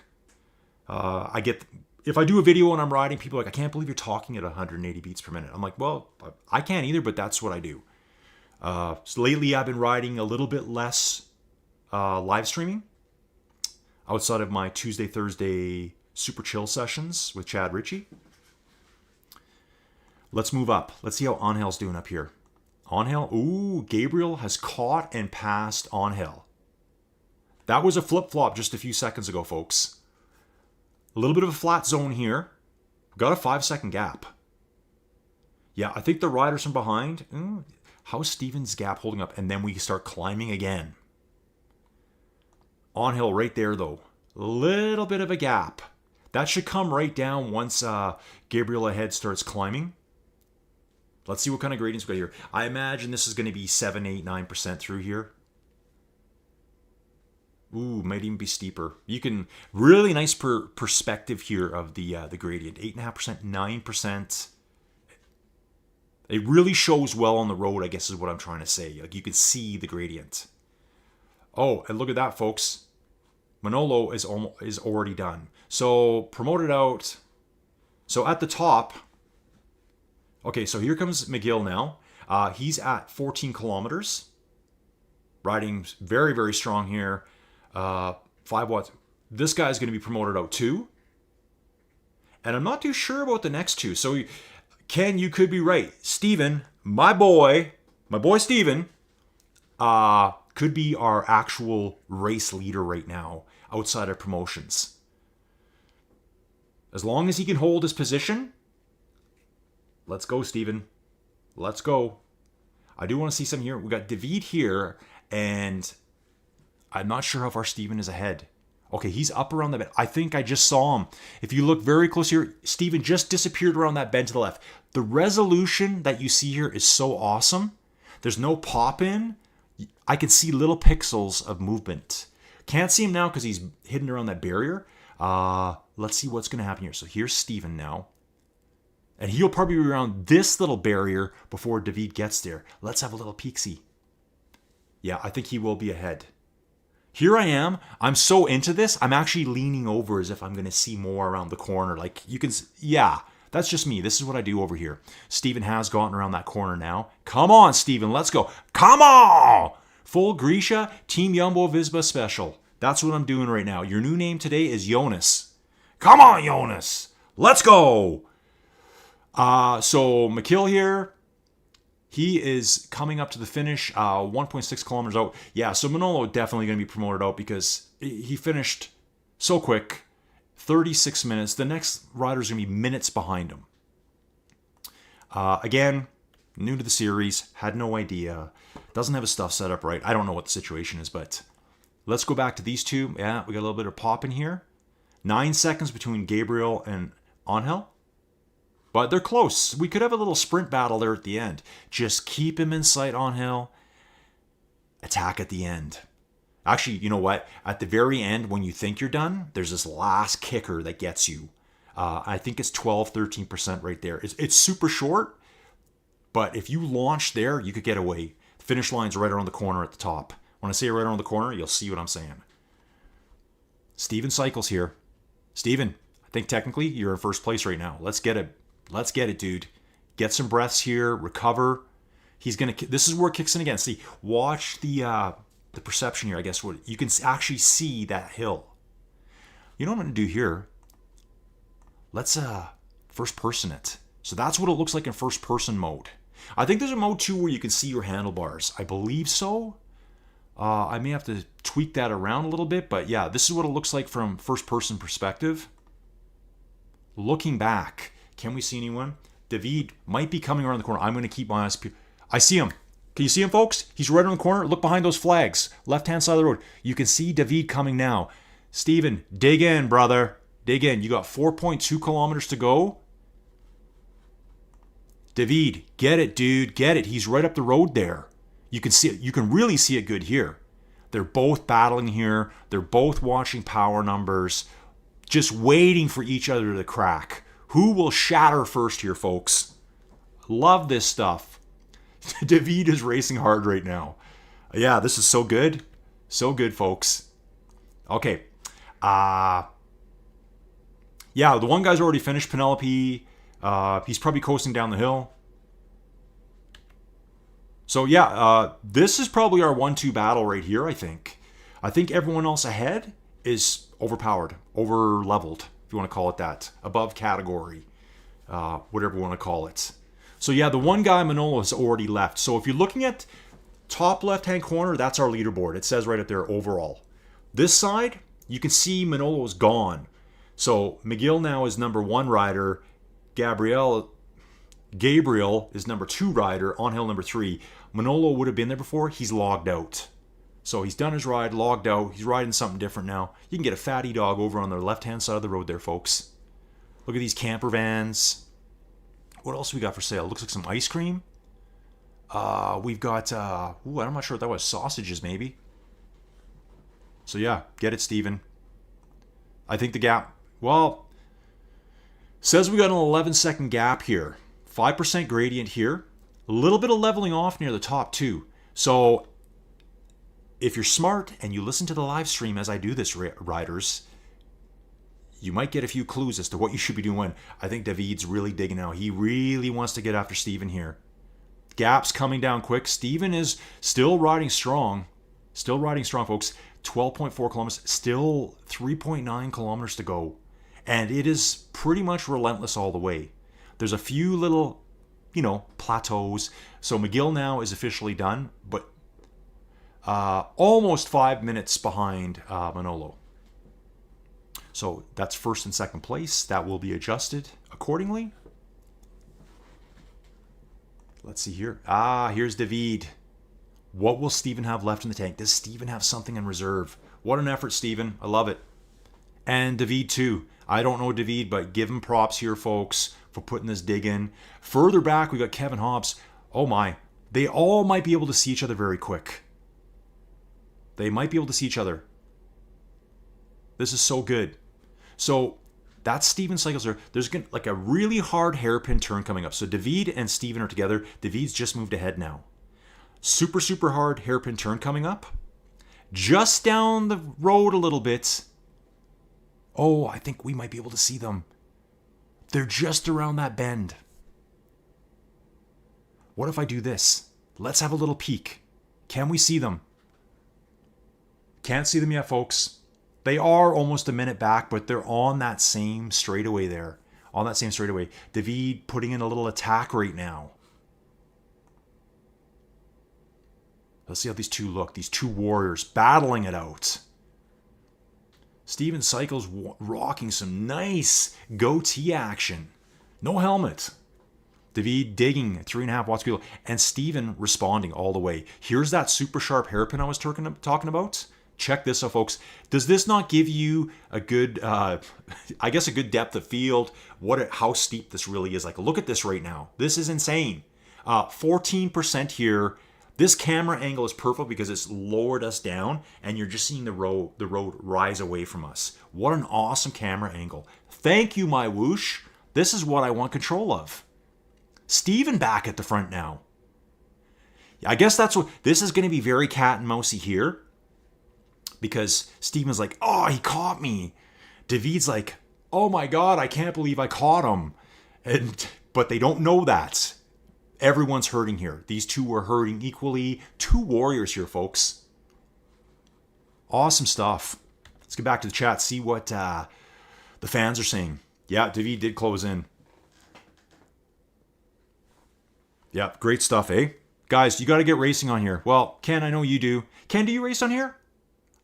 If I do a video and I'm riding, people are like, I can't believe you're talking at 180 beats per minute. I'm like, well, I can't either, but that's what I do. So lately I've been riding a little bit less live streaming outside of my Tuesday, Thursday super chill sessions with Chad Ritchie. Let's move up. Let's see how Angel's doing up here. Angel, ooh, Gabriel has caught and passed Angel. That was a flip-flop just a few seconds ago, folks. A little bit of a flat zone here. Got a 5-second gap. Yeah, I think the riders from behind. How's Steven's gap holding up? And then we start climbing again. Angel right there, though. A little bit of a gap. That should come right down once Gabriel ahead starts climbing. Let's see what kind of gradients we got here. I imagine this is going to be 7, 8, 9% through here. Ooh, might even be steeper. You can really nice perspective here of the gradient. 8.5%, 9%. It really shows well on the road, I guess is what I'm trying to say. Like you can see the gradient. Oh, and look at that, folks. Manolo is already done. So promoted out. So at the top. Okay, so here comes McGill now. He's at 14 kilometers. Riding very, very strong here. 5 watts. This guy's going to be promoted out too. And I'm not too sure about the next two. So, Ken, you could be right. Steven, my boy Steven, could be our actual race leader right now outside of promotions. As long as he can hold his position, let's go, Steven. Let's go. I do want to see some here. We got David here, and I'm not sure how far Steven is ahead. Okay, he's up around the bend. I think I just saw him. If you look very close here, Steven just disappeared around that bend to the left. The resolution that you see here is so awesome. There's no pop in. I can see little pixels of movement. Can't see him now because he's hidden around that barrier. Let's see what's going to happen here. So here's Steven now. And he'll probably be around this little barrier before David gets there. Let's have a little peek-see. Yeah, I think he will be ahead. Here I am. I'm so into this. I'm actually leaning over as if I'm going to see more around the corner. Like you can, yeah, that's just me. This is what I do over here. Steven has gotten around that corner now. Come on, Steven. Let's go. Come on. Full Grisha, Team Jumbo Visma special. That's what I'm doing right now. Your new name today is Jonas. Come on, Jonas. Let's go. So McKill here. He is coming up to the finish, 1.6 kilometers out. Yeah, so Manolo definitely going to be promoted out because he finished so quick, 36 minutes. The next rider's going to be minutes behind him. Again, new to the series, had no idea. Doesn't have his stuff set up right. I don't know what the situation is, but let's go back to these two. Yeah, we got a little bit of pop in here. 9 seconds between Gabriel and Angel. But they're close. We could have a little sprint battle there at the end. Just keep him in sight, Angel. Attack at the end. Actually, you know what? At the very end, when you think you're done, there's this last kicker that gets you. I think it's 12, 13% right there. It's super short, but if you launch there, you could get away. The finish line's right around the corner at the top. When I say right around the corner, you'll see what I'm saying. Steven cycles here. Steven, I think technically you're in first place right now. Let's get it. Let's get it, dude. Get some breaths here. Recover. He's gonna. This is where it kicks in again. See, watch the perception here. I guess what you can actually see that hill. You know what I'm gonna do here? Let's first person it. So that's what it looks like in first person mode. I think there's a mode too where you can see your handlebars. I believe so. I may have to tweak that around a little bit, but yeah, this is what it looks like from first person perspective. Looking back, can we see anyone? David might be coming around the corner. I'm going to keep my eyes peeled. I see him. Can you see him, folks? He's right around the corner. Look behind those flags. Left-hand side of the road. You can see David coming now. Steven, dig in, brother. Dig in. You got 4.2 kilometers to go. David, get it, dude. Get it. He's right up the road there. You can see it. You can really see it good here. They're both battling here. They're both watching power numbers, just waiting for each other to crack. Who will shatter first here, folks? Love this stuff. David is racing hard right now. Yeah, this is so good. So good, folks. Okay. Yeah, the one guy's already finished, Penelope. He's probably coasting down the hill. So yeah, this is probably our 1-2 battle right here, I think. I think everyone else ahead is overpowered, over-leveled, if you want to call it that. Above category, whatever you want to call it. So yeah, the one guy, Manolo, has already left. So if you're looking at top left-hand corner, that's our leaderboard. It says right up there, overall. This side, you can see Manolo's gone. So Miguel now is number 1 rider. Gabriel is number 2 rider. Angel number 3. Manolo would have been there before. He's logged out. So he's done his ride, logged out. He's riding something different now. You can get a fatty dog over on the left-hand side of the road there, folks. Look at these camper vans. What else we got for sale? Looks like some ice cream. We've got, I'm not sure what that was. Sausages, maybe. So yeah, get it, Steven. I think the gap, well, says we got an 11-second gap here. 5% gradient here. A little bit of leveling off near the top too. So if you're smart and you listen to the live stream as I do this, riders, you might get a few clues as to what you should be doing when. I think David's really digging now. He really wants to get after Steven here. Gap's coming down quick. Steven is still riding strong. Still riding strong, folks. 12.4 kilometers. Still 3.9 kilometers to go. And it is pretty much relentless all the way. There's a few little, plateaus. So Miguel now is officially done, but almost 5 minutes behind Manolo. So that's first and second place. That will be adjusted accordingly. Let's see here. Here's David. What will Steven have left in the tank? Does Steven have something in reserve? What an effort, Steven. I love it. And David too. I don't know David, but give him props here, folks, for putting this dig in. Further back, we got Kevin Hobbs. Oh my. They all might be able to see each other very quick. They might be able to see each other. This is so good. So that's Steven cycles there. There's like a really hard hairpin turn coming up. So David and Steven are together. David's just moved ahead now. Super, super hard hairpin turn coming up. Just down the road a little bit. Oh, I think we might be able to see them. They're just around that bend. What if I do this? Let's have a little peek. Can we see them? Can't see them yet, folks. They are almost a minute back, but they're on that same straightaway there. On that same straightaway. David putting in a little attack right now. Let's see how these two look. These two warriors battling it out. Steven cycles rocking some nice goatee action. No helmet. David digging 3.5 watts per kilo. And Steven responding all the way. Here's that super sharp hairpin I was talking about. Check this out, folks. Does this not give you a good, a good depth of field? How steep this really is. Like, look at this right now. This is insane. 14% here. This camera angle is perfect because it's lowered us down and you're just seeing the road rise away from us. What an awesome camera angle. Thank you, MyWhoosh. This is what I want control of. Steven back at the front now. I guess that's what, this is going to be very cat and mousey here. because Steven's like, oh, he caught me. David's like, oh my God, I can't believe I caught him. But they don't know that. Everyone's hurting here. These two are hurting equally. Two warriors here, folks. Awesome stuff. Let's get back to the chat, see what the fans are saying. Yeah, David did close in. Yeah, great stuff, eh? Guys, you got to get racing on here. Well, Ken, I know you do. Ken, do you race on here?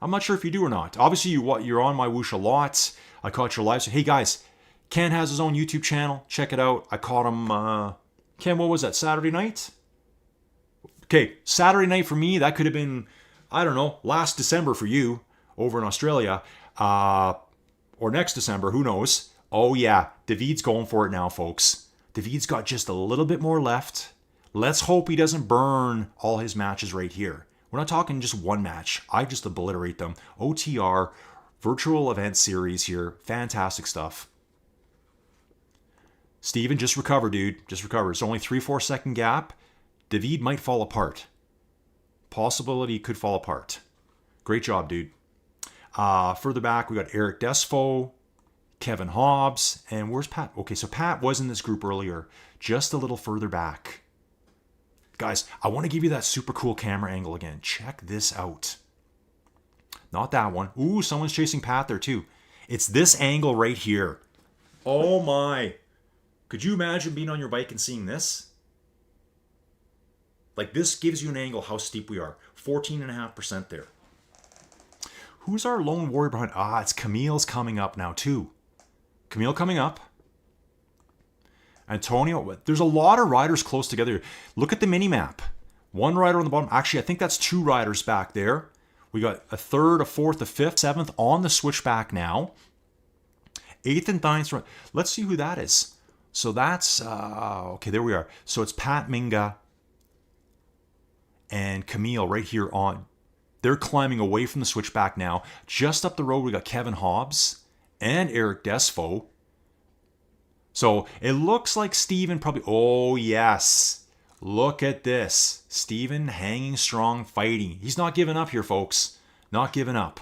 I'm not sure if you do or not. Obviously, you're on MyWhoosh a lot. I caught your live. So, hey, guys, Ken has his own YouTube channel. Check it out. I caught him, Ken, what was that, Saturday night? Okay, Saturday night for me, that could have been, I don't know, last December for you over in Australia. Or next December, who knows? Oh, yeah, David's going for it now, folks. David's got just a little bit more left. Let's hope he doesn't burn all his matches right here. We're not talking just one match. I just obliterate them. OTR, virtual event series here. Fantastic stuff. Steven, just recover, dude. Just recover. It's only 3-4 second gap. David might fall apart. Possibility could fall apart. Great job, dude. Further back, we got Eric Desfo, Kevin Hobbs, and where's Pat? Okay, so Pat was in this group earlier. Just a little further back. Guys, I want to give you that super cool camera angle again. Check this out. Not that one. Ooh, someone's chasing Pat there too. It's this angle right here. Oh my. Could you imagine being on your bike and seeing this? Like, this gives you an angle how steep we are. 14.5% there. Who's our lone warrior behind? It's Camille's coming up now too. Camille coming up. Antonio, there's a lot of riders close together. Look at the mini map. One rider on the bottom. Actually, I think that's two riders back there. We got a third, a fourth, a fifth, seventh on the switchback now. Eighth and ninth. Let's see who that is. So that's, okay, there we are. So it's Pat Minga and Camille right here on. They're climbing away from the switchback now. Just up the road, we got Kevin Hobbs and Eric Desfo. So it looks like Steven probably, oh yes, look at this. Steven hanging strong, fighting. He's not giving up here, folks. Not giving up.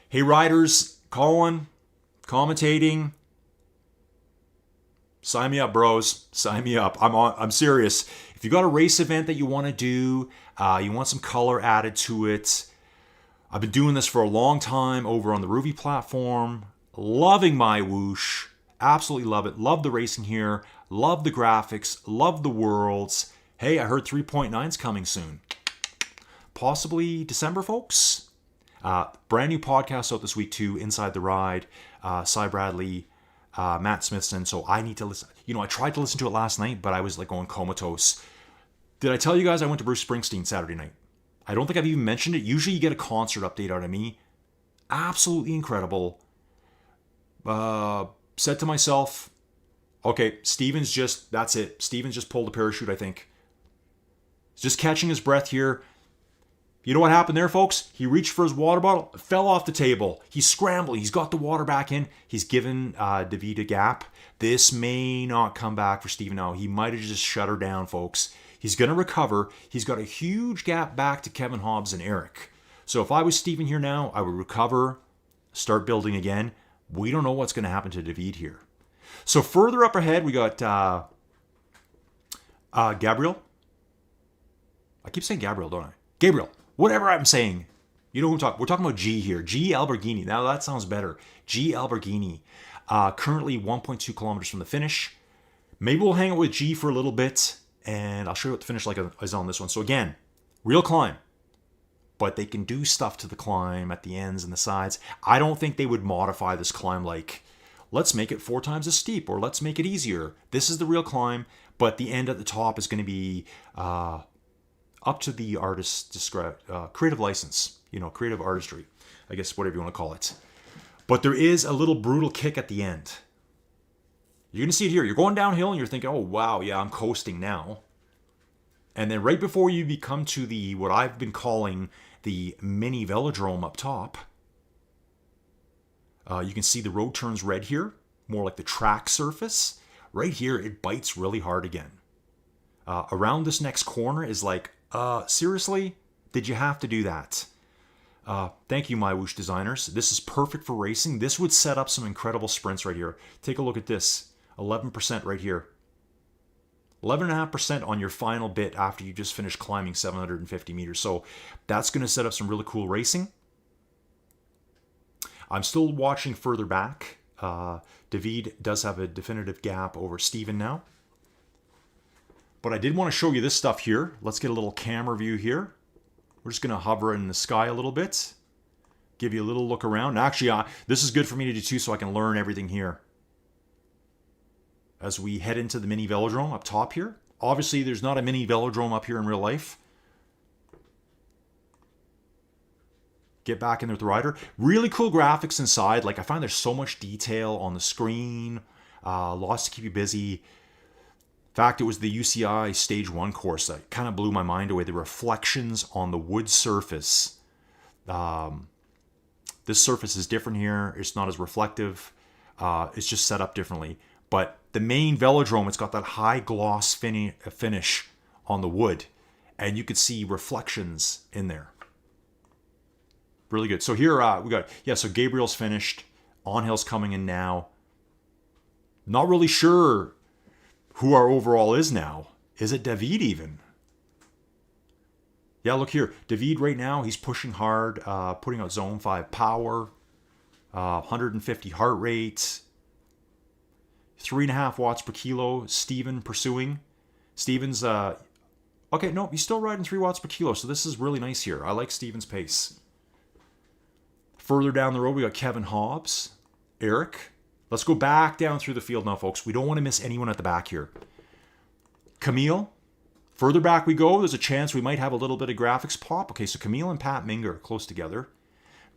Hey, riders, Colin, commentating. Sign me up, bros. Sign me up. I'm serious. If you got a race event that you want to do, you want some color added to it. I've been doing this for a long time over on the Ruby platform. Loving MyWhoosh. Absolutely love it. Love the racing here. Love the graphics. Love the worlds. Hey, I heard 3.9's coming soon. Possibly December, folks. Brand new podcast out this week too. Inside the Ride. Cy Bradley, Matt Smithson. So I need to listen. You know, I tried to listen to it last night, but I was like going comatose. Did I tell you guys I went to Bruce Springsteen Saturday night? I don't think I've even mentioned it. Usually you get a concert update out of me. Absolutely incredible. Said to myself, okay, that's it. Steven's just pulled a parachute, I think. He's just catching his breath here. You know what happened there, folks? He reached for his water bottle, fell off the table. He's scrambling. He's got the water back in. He's given David a gap. This may not come back for Steven now. He might have just shut her down, folks. He's going to recover. He's got a huge gap back to Kevin Hobbs and Eric. So if I was Steven here now, I would recover, start building again. We don't know what's going to happen to David here. So further up ahead, we got Gabriel. I keep saying Gabriel, don't I? Gabriel. Whatever I'm saying. You know who I'm talking. We're talking about G here. G Alberghini. Now that sounds better. G Alberghini. Currently 1.2 kilometers from the finish. Maybe we'll hang out with G for a little bit. And I'll show you what the finish like is on this one. So again, real climb. But they can do stuff to the climb at the ends and the sides. I don't think they would modify this climb like, let's make it 4 times as steep or let's make it easier. This is the real climb, but the end at the top is going to be up to the artist's creative license, creative artistry, I guess, whatever you want to call it. But there is a little brutal kick at the end. You're going to see it here. You're going downhill and you're thinking, oh, wow, yeah, I'm coasting now. And then right before you come to what I've been calling the mini velodrome up top, you can see the road turns red here, more like the track surface. Right here, it bites really hard again. Around this next corner is like, seriously? Did you have to do that? Thank you, MyWhoosh designers. This is perfect for racing. This would set up some incredible sprints right here. Take a look at this. 11% right here. 11.5% on your final bit after you just finished climbing 750 meters. So that's going to set up some really cool racing. I'm still watching further back. David does have a definitive gap over Steven now. But I did want to show you this stuff here. Let's get a little camera view here. We're just going to hover in the sky a little bit. Give you a little look around. Actually, this is good for me to do too, so I can learn everything here. As we head into the mini velodrome up top here. Obviously, there's not a mini velodrome up here in real life. Get back in there with the rider. Really cool graphics inside. Like, I find there's so much detail on the screen. Lots to keep you busy. In fact, it was the UCI Stage 1 course that kind of blew my mind away. The reflections on the wood surface. This surface is different here. It's not as reflective. It's just set up differently. But the main velodrome, it's got that high gloss finish on the wood. And you could see reflections in there. Really good. So here we got, so Gabriel's finished. Angel's coming in now. Not really sure who our overall is now. Is it David even? Yeah, look here. David right now, he's pushing hard, putting out zone 5 power, 150 heart rate, 3.5 watts per kilo. Steven pursuing. Steven's, okay, no, he's still riding 3 watts per kilo. So this is really nice here. I like Steven's pace. Further down the road, we got Kevin Hobbs, Eric. Let's go back down through the field now, folks. We don't want to miss anyone at the back here. Camille. Further back we go, there's a chance we might have a little bit of graphics pop. Okay, so Camille and Pat Minger are close together.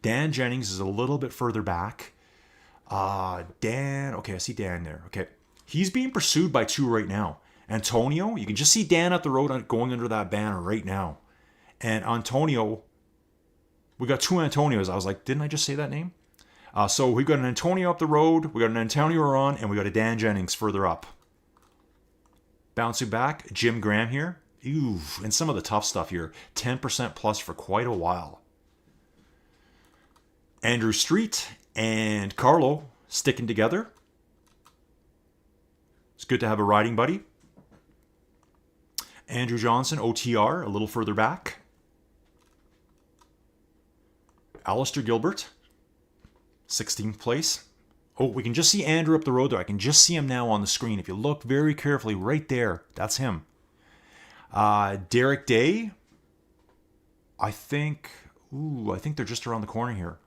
Dan Jennings is a little bit further back. Dan, okay, I see Dan there. Okay, he's being pursued by 2 right now. Antonio, you can just see Dan up the road going under that banner right now. And Antonio, we got 2 Antonios. I was like, didn't I just say that name? So we've got an Antonio up the road, we got an Antonio on, and we got a Dan Jennings further up. Bouncing back, Jim Graham here. Ooh, and some of the tough stuff here. 10% plus for quite a while. Andrew Street and Carlo sticking together. It's good to have a riding buddy. Andrew Johnson, OTR, a little further back. Alistair Gilbert, 16th place. Oh, we can just see Andrew up the road there. I can just see him now on the screen. If you look very carefully right there, that's him. Derek Day, I think they're just around the corner here.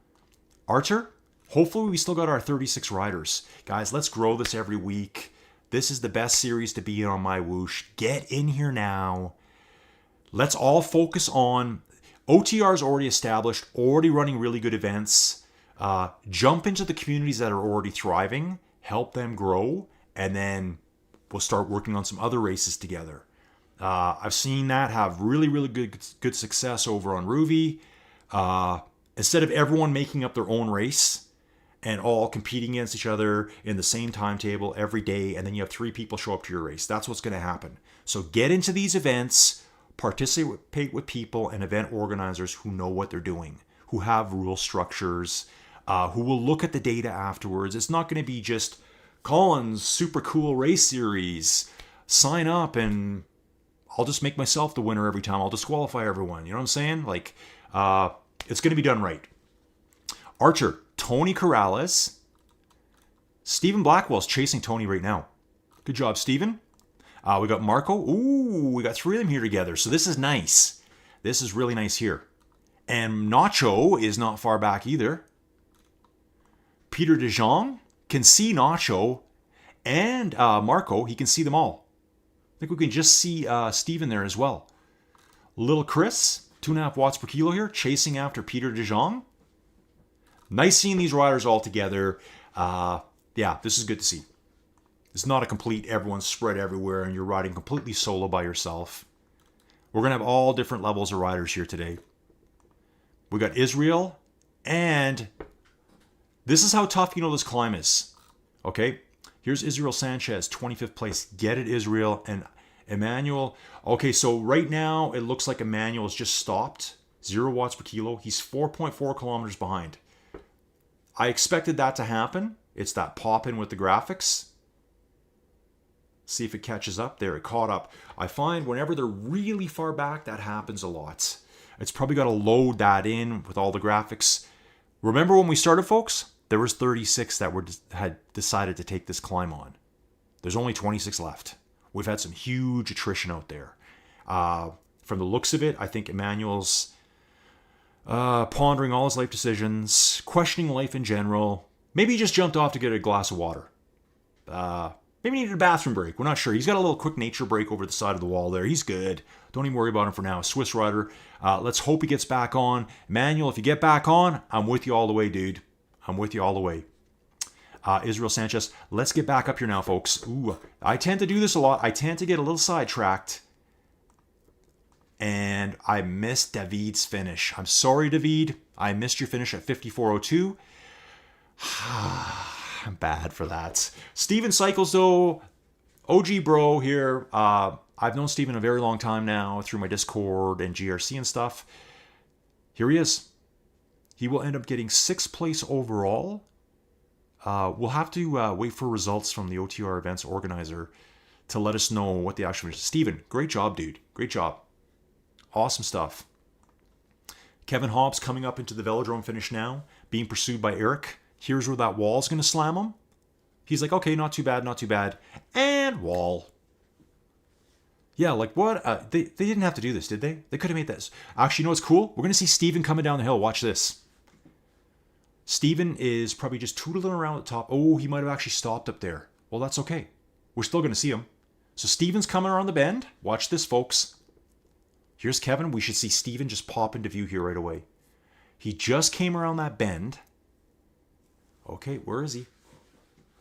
Archer, hopefully we still got our 36 riders. Guys, let's grow this every week. This is the best series to be in on MyWhoosh. Get in here now. Let's all focus on OTR's already established, already running really good events. Jump into the communities that are already thriving, help them grow, and then we'll start working on some other races together. I've seen that have really, really good success over on Ruby. Instead of everyone making up their own race and all competing against each other in the same timetable every day, and then you have 3 people show up to your race. That's what's going to happen. So get into these events, participate with people and event organizers who know what they're doing, who have rule structures, who will look at the data afterwards. It's not going to be just Colin's super cool race series. Sign up and I'll just make myself the winner every time. I'll disqualify everyone. You know what I'm saying? Like, it's going to be done right. Archer, Tony Corrales. Stephen Blackwell's chasing Tony right now. Good job, Stephen. We got Marco. Ooh, we got 3 of them here together. So this is nice. This is really nice here. And Nacho is not far back either. Peter DeJong can see Nacho and Marco. He can see them all. I think we can just see Steven there as well. Little Chris, 2.5 watts per kilo here, chasing after Peter DeJong. Nice seeing these riders all together. Yeah, this is good to see. It's not a complete everyone's spread everywhere and you're riding completely solo by yourself. We're going to have all different levels of riders here today. We got Israel, and this is how tough this climb is. Okay, here's Israel Sanchez, 25th place. Get it, Israel. And Emmanuel. Okay, so right now it looks like Emmanuel's just stopped. 0 watts per kilo. He's 4.4 kilometers behind. I expected that to happen. It's that pop in with the graphics. See if it catches up. There, it caught up. I find whenever they're really far back, that happens a lot. It's probably got to load that in with all the graphics. Remember when we started, folks? There was 36 that had decided to take this climb on. There's only 26 left. We've had some huge attrition out there. From the looks of it, I think Emmanuel's pondering all his life decisions, questioning life in general. Maybe he just jumped off to get a glass of water. Maybe needed a bathroom break. We're not sure. He's got a little quick nature break over the side of the wall there. He's good. Don't even worry about him for now. Swiss rider. Let's hope he gets back on. Emmanuel, if you get back on, I'm with you all the way, dude. I'm with you all the way. Israel Sanchez, let's get back up here now, folks. Ooh, I tend to do this a lot. I tend to get a little sidetracked. And I missed David's finish. I'm sorry, David. I missed your finish at 54:02. I'm bad for that. Steven Cycles, though, OG bro here. I've known Steven a very long time now through my Discord and GRC and stuff. Here he is. He will end up getting 6th place overall. We'll have to wait for results from the OTR events organizer to let us know what the actual finish is. Steven, great job, dude. Great job. Awesome stuff. Kevin Hobbs coming up into the velodrome finish now, being pursued by Eric. Here's where that wall's going to slam him. He's like, okay, not too bad, not too bad. And wall. Yeah, like what? They didn't have to do this, did they? They could have made this. Actually, you know what's cool? We're going to see Steven coming down the hill. Watch this. Steven is probably just tootling around at the top. Oh, he might have actually stopped up there. Well, that's okay. We're still going to see him. So Steven's coming around the bend. Watch this, folks. Here's Kevin. We should see Steven just pop into view here right away. He just came around that bend. Okay, where is he?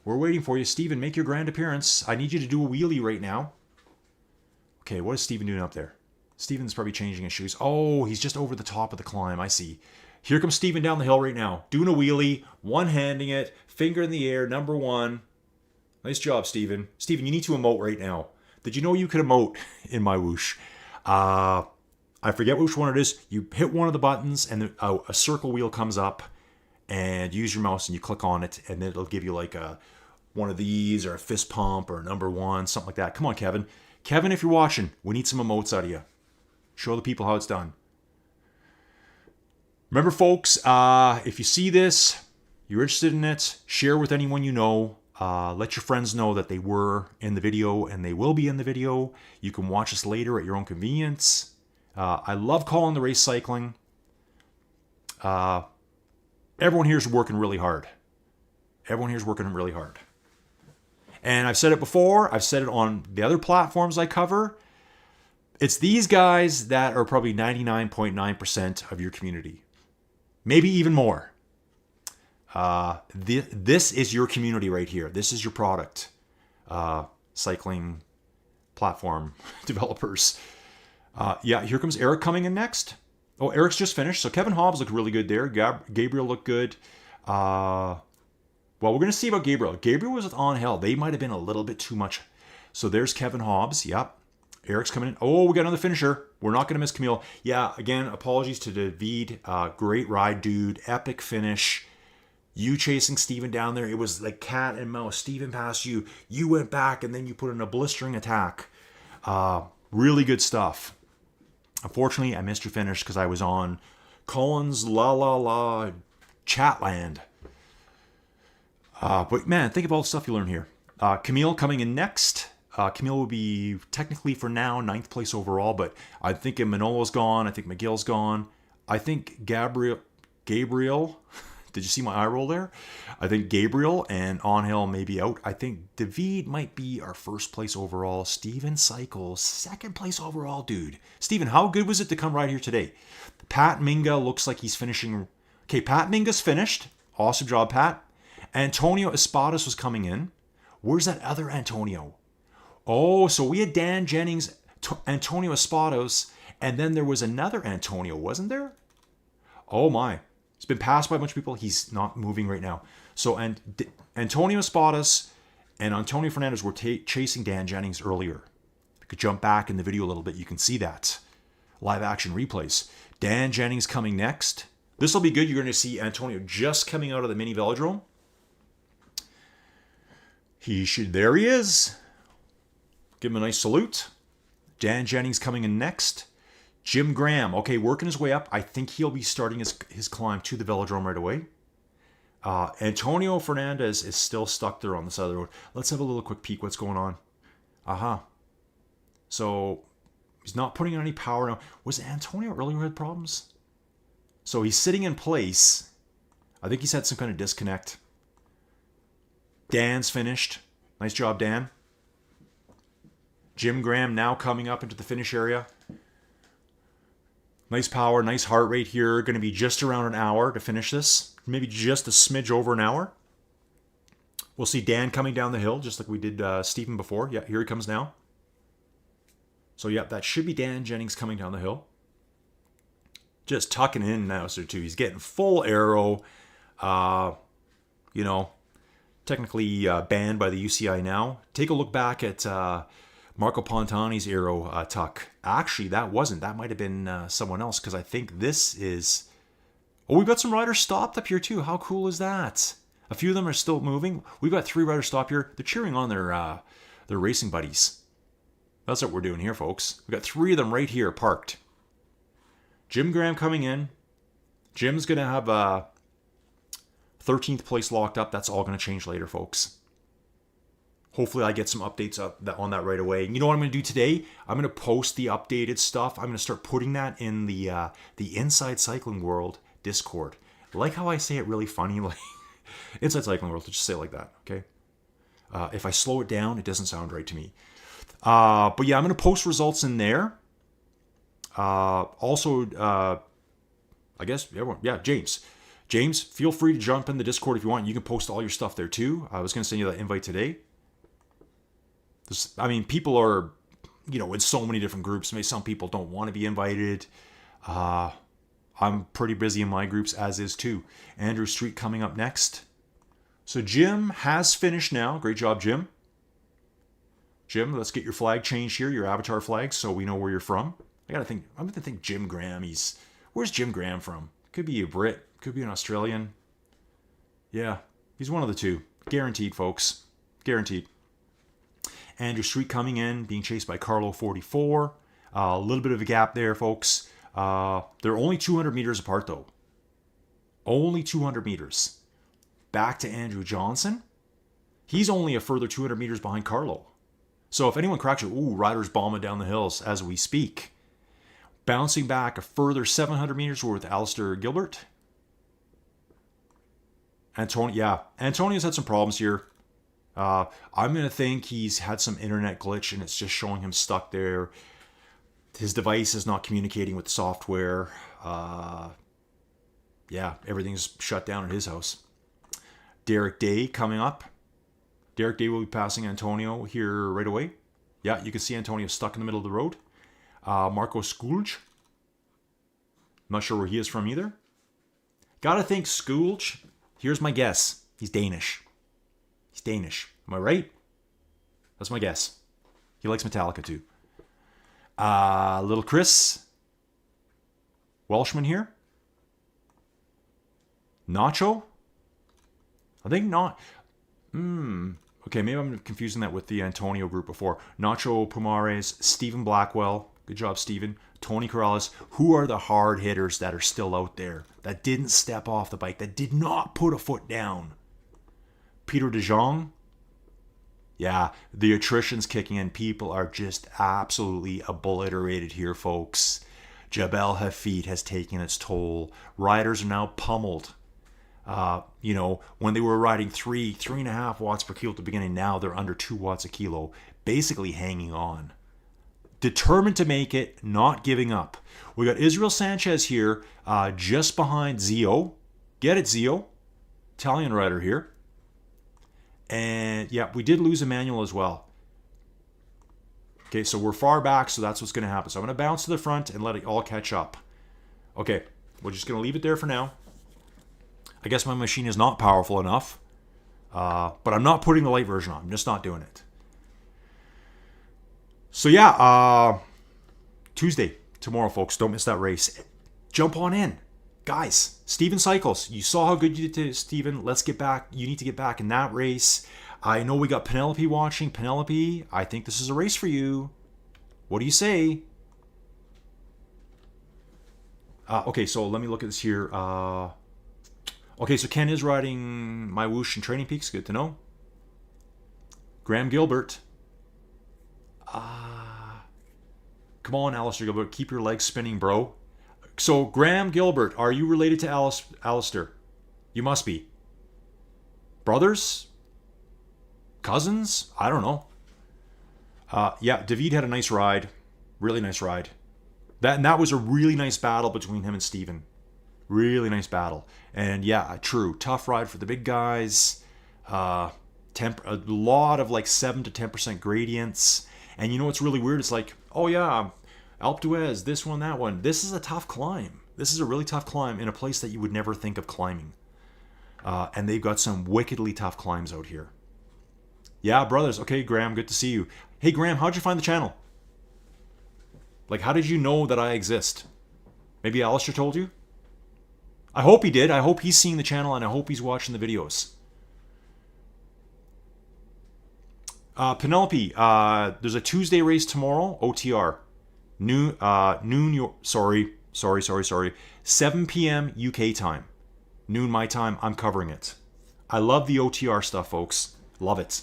We're waiting for you. Steven, make your grand appearance. I need you to do a wheelie right now. Okay, what is Steven doing up there? Steven's probably changing his shoes. Oh, he's just over the top of the climb. I see. Here comes Steven down the hill right now. Doing a wheelie, one-handing it, finger in the air, number 1. Nice job, Steven. Steven, you need to emote right now. Did you know you could emote in MyWhoosh? I forget which one it is. You hit one of the buttons and a circle wheel comes up, and you use your mouse and you click on it, and then it'll give you like one of these or a fist pump or number 1, something like that. Come on, Kevin. Kevin, if you're watching, we need some emotes out of you. Show the people how it's done. Remember, folks, if you see this, you're interested in it, share with anyone you know. Let your friends know that they were in the video and they will be in the video. You can watch us later at your own convenience. I love calling the race cycling. Everyone here is working really hard. Everyone here is working really hard. And I've said it before. I've said it on the other platforms I cover. It's these guys that are probably 99.9% of your community. Maybe even more. This is your community right here. This is your product. Cycling platform developers. Yeah, here comes Eric coming in next. Oh, Eric's just finished. So Kevin Hobbs looked really good there. Gabriel looked good. Well, we're going to see about Gabriel. Gabriel was on hell. They might have been a little bit too much. So there's Kevin Hobbs. Yep. Eric's coming in. Oh, we got another finisher. We're not going to miss Camille. Yeah, again, apologies to David. Great ride, dude. Epic finish. You chasing Steven down there. It was like cat and mouse. Steven passed you. You went back, and then you put in a blistering attack. Really good stuff. Unfortunately, I missed your finish because I was on Colin's Chatland. But man, think of all the stuff you learn here. Camille coming in next. Camille will be technically for now 9th place overall, but I think Manolo's gone. I think McGill's gone. I think Gabriel. Did you see my eye roll there? I think Gabriel and Onhill may be out. I think David might be our 1st place overall. Steven Cycles, 2nd place overall, dude. Steven, how good was it to come right here today? Pat Minga looks like he's finishing. Okay, Pat Minga's finished. Awesome job, Pat. Antonio Espadas was coming in. Where's that other Antonio? Oh, so we had Dan Jennings, Antonio Espadas, and then there was another Antonio, wasn't there? Oh my. He's been passed by a bunch of people. He's not moving right now. So Antonio Espadas and Antonio Fernandez were chasing Dan Jennings earlier. If you could jump back in the video a little bit, you can see that. live action replays. Dan Jennings coming next. This will be good. You're going to see Antonio just coming out of the mini velodrome. There he is. Give him a nice salute. Dan Jennings coming in next. Jim Graham, okay, working his way up. I think he'll be starting his climb to the velodrome right away. Antonio Fernandez is still stuck there on the side of the road. Let's have a little quick peek. What's going on? Aha. So he's not putting on any power now. Was Antonio earlier had problems? So he's sitting in place. I think he's had some kind of disconnect. Dan's finished. Nice job, Dan. Jim Graham now coming up into the finish area. Nice power, nice heart rate here. Going to be just around an hour to finish this. Maybe just a smidge over an hour. We'll see Dan coming down the hill, just like we did Stephen before. Yeah, here he comes now. So, yeah, that should be Dan Jennings coming down the hill. Just tucking in now, sir, too. He's getting full aero. Technically banned by the UCI now. Take a look back at Marco Pontani's aero tuck. Actually, that wasn't. That might have been someone else, because I think this is... Oh, we've got some riders stopped up here, too. How cool is that? A few of them are still moving. We've got 3 riders stopped here. They're cheering on their racing buddies. That's what we're doing here, folks. We've got 3 of them right here parked. Jim Graham coming in. Jim's going to have 13th place locked up. That's all going to change later, folks. Hopefully I get some updates on that right away. You know what I'm going to do today? I'm going to post the updated stuff. I'm going to start putting that in the Inside Cycling World Discord. Like how I say it really funny, like Inside Cycling World, just say it like that, okay? If I slow it down, it doesn't sound right to me. But yeah, I'm going to post results in there. Also, I guess, everyone, yeah, James, feel free to jump in the Discord if you want. You can post all your stuff there too. I was going to send you that invite today. People are, in so many different groups. Maybe some people don't want to be invited. I'm pretty busy in my groups, as is too. Andrew Street coming up next. So Jim has finished now. Great job, Jim. Jim, let's get your flag changed here, your avatar flag, so we know where you're from. I'm going to think Jim Graham. Where's Jim Graham from? Could be a Brit. Could be an Australian. Yeah, he's one of the two. Guaranteed, folks. Guaranteed. Andrew Street coming in, being chased by Carlo 44. A little bit of a gap there, folks. They're only 200 meters apart, though. Only 200 meters. Back to Andrew Johnson. He's only a further 200 meters behind Carlo. So if anyone cracks you, riders bombing down the hills as we speak. Bouncing back a further 700 meters, we're with Alistair Gilbert. Antonio's had some problems here. I'm going to think he's had some internet glitch and it's just showing him stuck there. His device is not communicating with the software. Everything's shut down at his house. Derek Day coming up. Derek Day will be passing Antonio here right away. Yeah, you can see Antonio stuck in the middle of the road. Marco Skulj. Not sure where he is from either. Gotta think Skulj. Here's my guess. He's Danish. He's Danish. Am I right? That's my guess. He likes Metallica too. Little Chris. Welshman here. Nacho. I think not. Okay, maybe I'm confusing that with the Antonio group before. Nacho Pumares, Stephen Blackwell. Good job, Stephen. Tony Corrales. Who are the hard hitters that are still out there? That didn't step off the bike. That did not put a foot down. Peter De Jong. Yeah, the attrition's kicking in. People are just absolutely obliterated here, folks. Jabel Hefeet has taken its toll. Riders are now pummeled. When they were riding 3.5 watts per kilo at the beginning, now they're under 2 watts a kilo, basically hanging on. Determined to make it, not giving up. We got Israel Sanchez here, just behind Zio. Get it, Zio. Italian rider here. And yeah, we did lose Emmanuel as well. Okay, so we're far back, so that's what's going to happen. So I'm going to bounce to the front and let it all catch up. Okay, we're just going to leave it there for now. I guess my machine is not powerful enough, but I'm not putting the light version on. I'm just not doing it. So yeah, Tuesday Tomorrow, folks. Don't miss that race. Jump on in. Guys, Steven Cycles. You saw how good you did to Steven. Let's get back. You need to get back in that race. I know we got Penelope watching. Penelope, I think this is a race for you. What do you say? Okay, so let me look at this here. Okay, so Ken is riding MyWhoosh and Training Peaks. Good to know. Graham Gilbert. Come on, Alistair Gilbert. Keep your legs spinning, bro. So, Graham Gilbert, are you related to Alistair? You must be. Brothers? Cousins? I don't know. Yeah, David had a nice ride. Really nice ride. That was a really nice battle between him and Steven. Really nice battle. And yeah, true. Tough ride for the big guys. A lot of like 7 to 10% gradients. And you know what's really weird? It's like, oh yeah, Alpe d'Huez, this one, that one. This is a tough climb. This is a really tough climb in a place that you would never think of climbing. And they've got some wickedly tough climbs out here. Yeah, brothers. Okay, Graham, good to see you. Hey, Graham, how'd you find the channel? Like, how did you know that I exist? Maybe Alistair told you? I hope he did. I hope he's seeing the channel, and I hope he's watching the videos. Penelope, there's a Tuesday race tomorrow, OTR. Sorry. 7 p.m. UK time. Noon my time, I'm covering it. I love the OTR stuff, folks. Love it.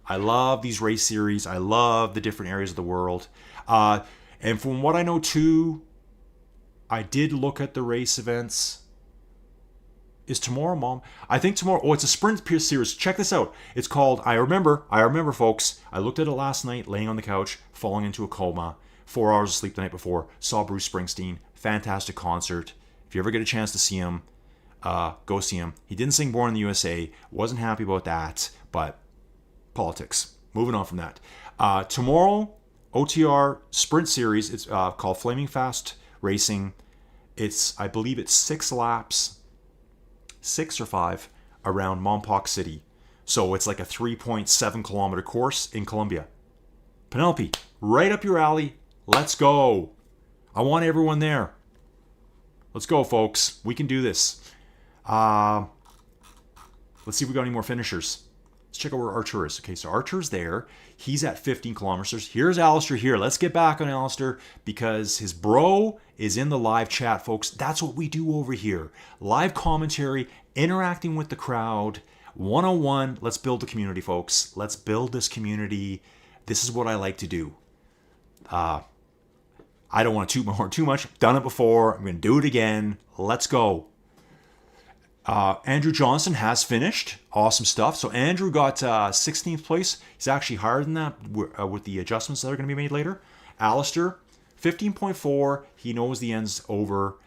I love these race series. I love the different areas of the world. And from what I know too, I did look at the race events. Is tomorrow, Mom? I think tomorrow. Oh, it's a sprint series. Check this out. It's called, I remember, folks. I looked at it last night, laying on the couch, falling into a coma. 4 hours of sleep the night before. Saw Bruce Springsteen. Fantastic concert. If you ever get a chance to see him, go see him. He didn't sing Born in the USA. Wasn't happy about that, but politics. Moving on from that. Tomorrow, OTR sprint series. It's called Flaming Fast Racing. I believe it's 6 laps, 6 or 5, around Mompox City. So it's like a 3.7 kilometer course in Colombia. Penelope, right up your alley. Let's go. I want everyone there. Let's go, folks. We can do this. Let's see if we got any more finishers. Let's check out where Archer is. Okay, so Archer's there. He's at 15 kilometers. Here's Alistair here. Let's get back on Alistair because his bro is in the live chat, folks. That's what we do over here. Live commentary, interacting with the crowd. 101. Let's build the community, folks. Let's build this community. This is what I like to do. I don't want to toot my horn too much. I've done it before. I'm going to do it again. Let's go. Andrew Johnson has finished. Awesome stuff. So Andrew got 16th place. He's actually higher than that with the adjustments that are going to be made later. Alistair, 15.4. He knows the end's over.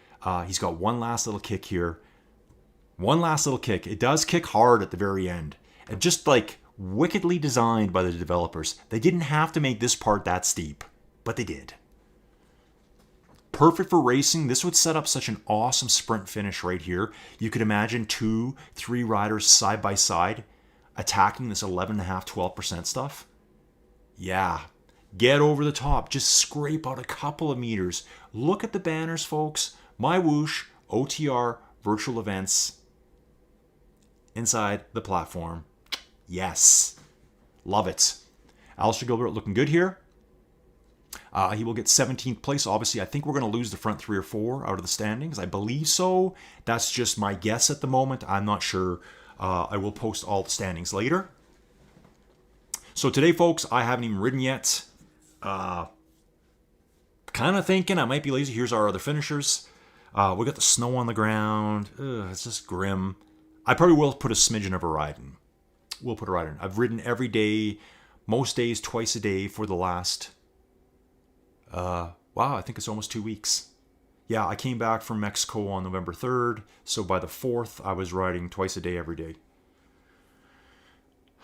He's got one last little kick here. One last little kick. It does kick hard at the very end. And just like wickedly designed by the developers. They didn't have to make this part that steep, but they did. Perfect for racing. This would set up such an awesome sprint finish right here. You could imagine 2-3 riders side by side attacking this 11.5, 12% stuff. Yeah, get over the top. Just scrape out a couple of meters. Look at the banners, folks. MyWhoosh, OTR, virtual events inside the platform. Yes, love it. Alistair Gilbert looking good here. He will get 17th place. Obviously, I think we're going to lose the front 3 or 4 out of the standings. I believe so. That's just my guess at the moment. I'm not sure. I will post all the standings later. So today, folks, I haven't even ridden yet. Kind of thinking I might be lazy. Here's our other finishers. We got the snow on the ground. It's just grim. I probably will put a smidgen of a ride in. We'll put a ride in. I've ridden every day, most days, twice a day for the last... wow, I think it's almost 2 weeks. Yeah, I came back from Mexico on November 3rd, so by the 4th, I was riding twice a day every day.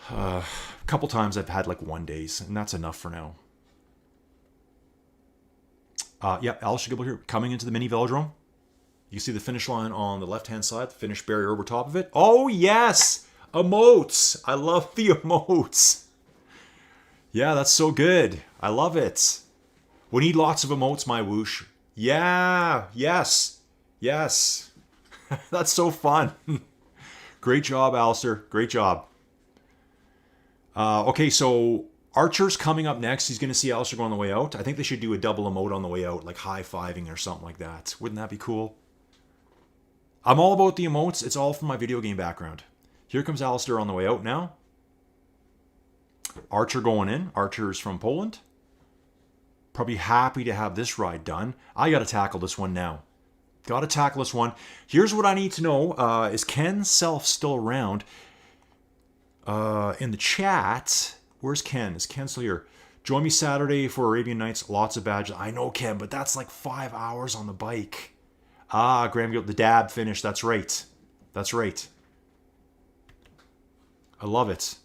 A couple times I've had like 1 days, and that's enough for now. Yeah, Alistair Gilbert here, coming into the mini velodrome. You see the finish line on the left-hand side, the finish barrier over top of it. Oh, yes! Emotes! I love the emotes. Yeah, that's so good. I love it. We need lots of emotes, MyWhoosh. Yeah, yes, yes. That's so fun. Great job, Alistair. Great job. Okay, so Archer's coming up next. He's going to see Alistair go on the way out. I think they should do a double emote on the way out, like high-fiving or something like that. Wouldn't that be cool? I'm all about the emotes. It's all from my video game background. Here comes Alistair on the way out now. Archer going in. Archer's from Poland. Probably happy to have this ride done. I got to tackle this one now. Got to tackle this one. Here's what I need to know. Is Ken Self still around? In the chat, where's Ken? Is Ken still here? Join me Saturday for Arabian Nights. Lots of badges. I know, Ken, but that's like 5 hours on the bike. Ah, Graham, the dab finish. That's right. That's right. I love it.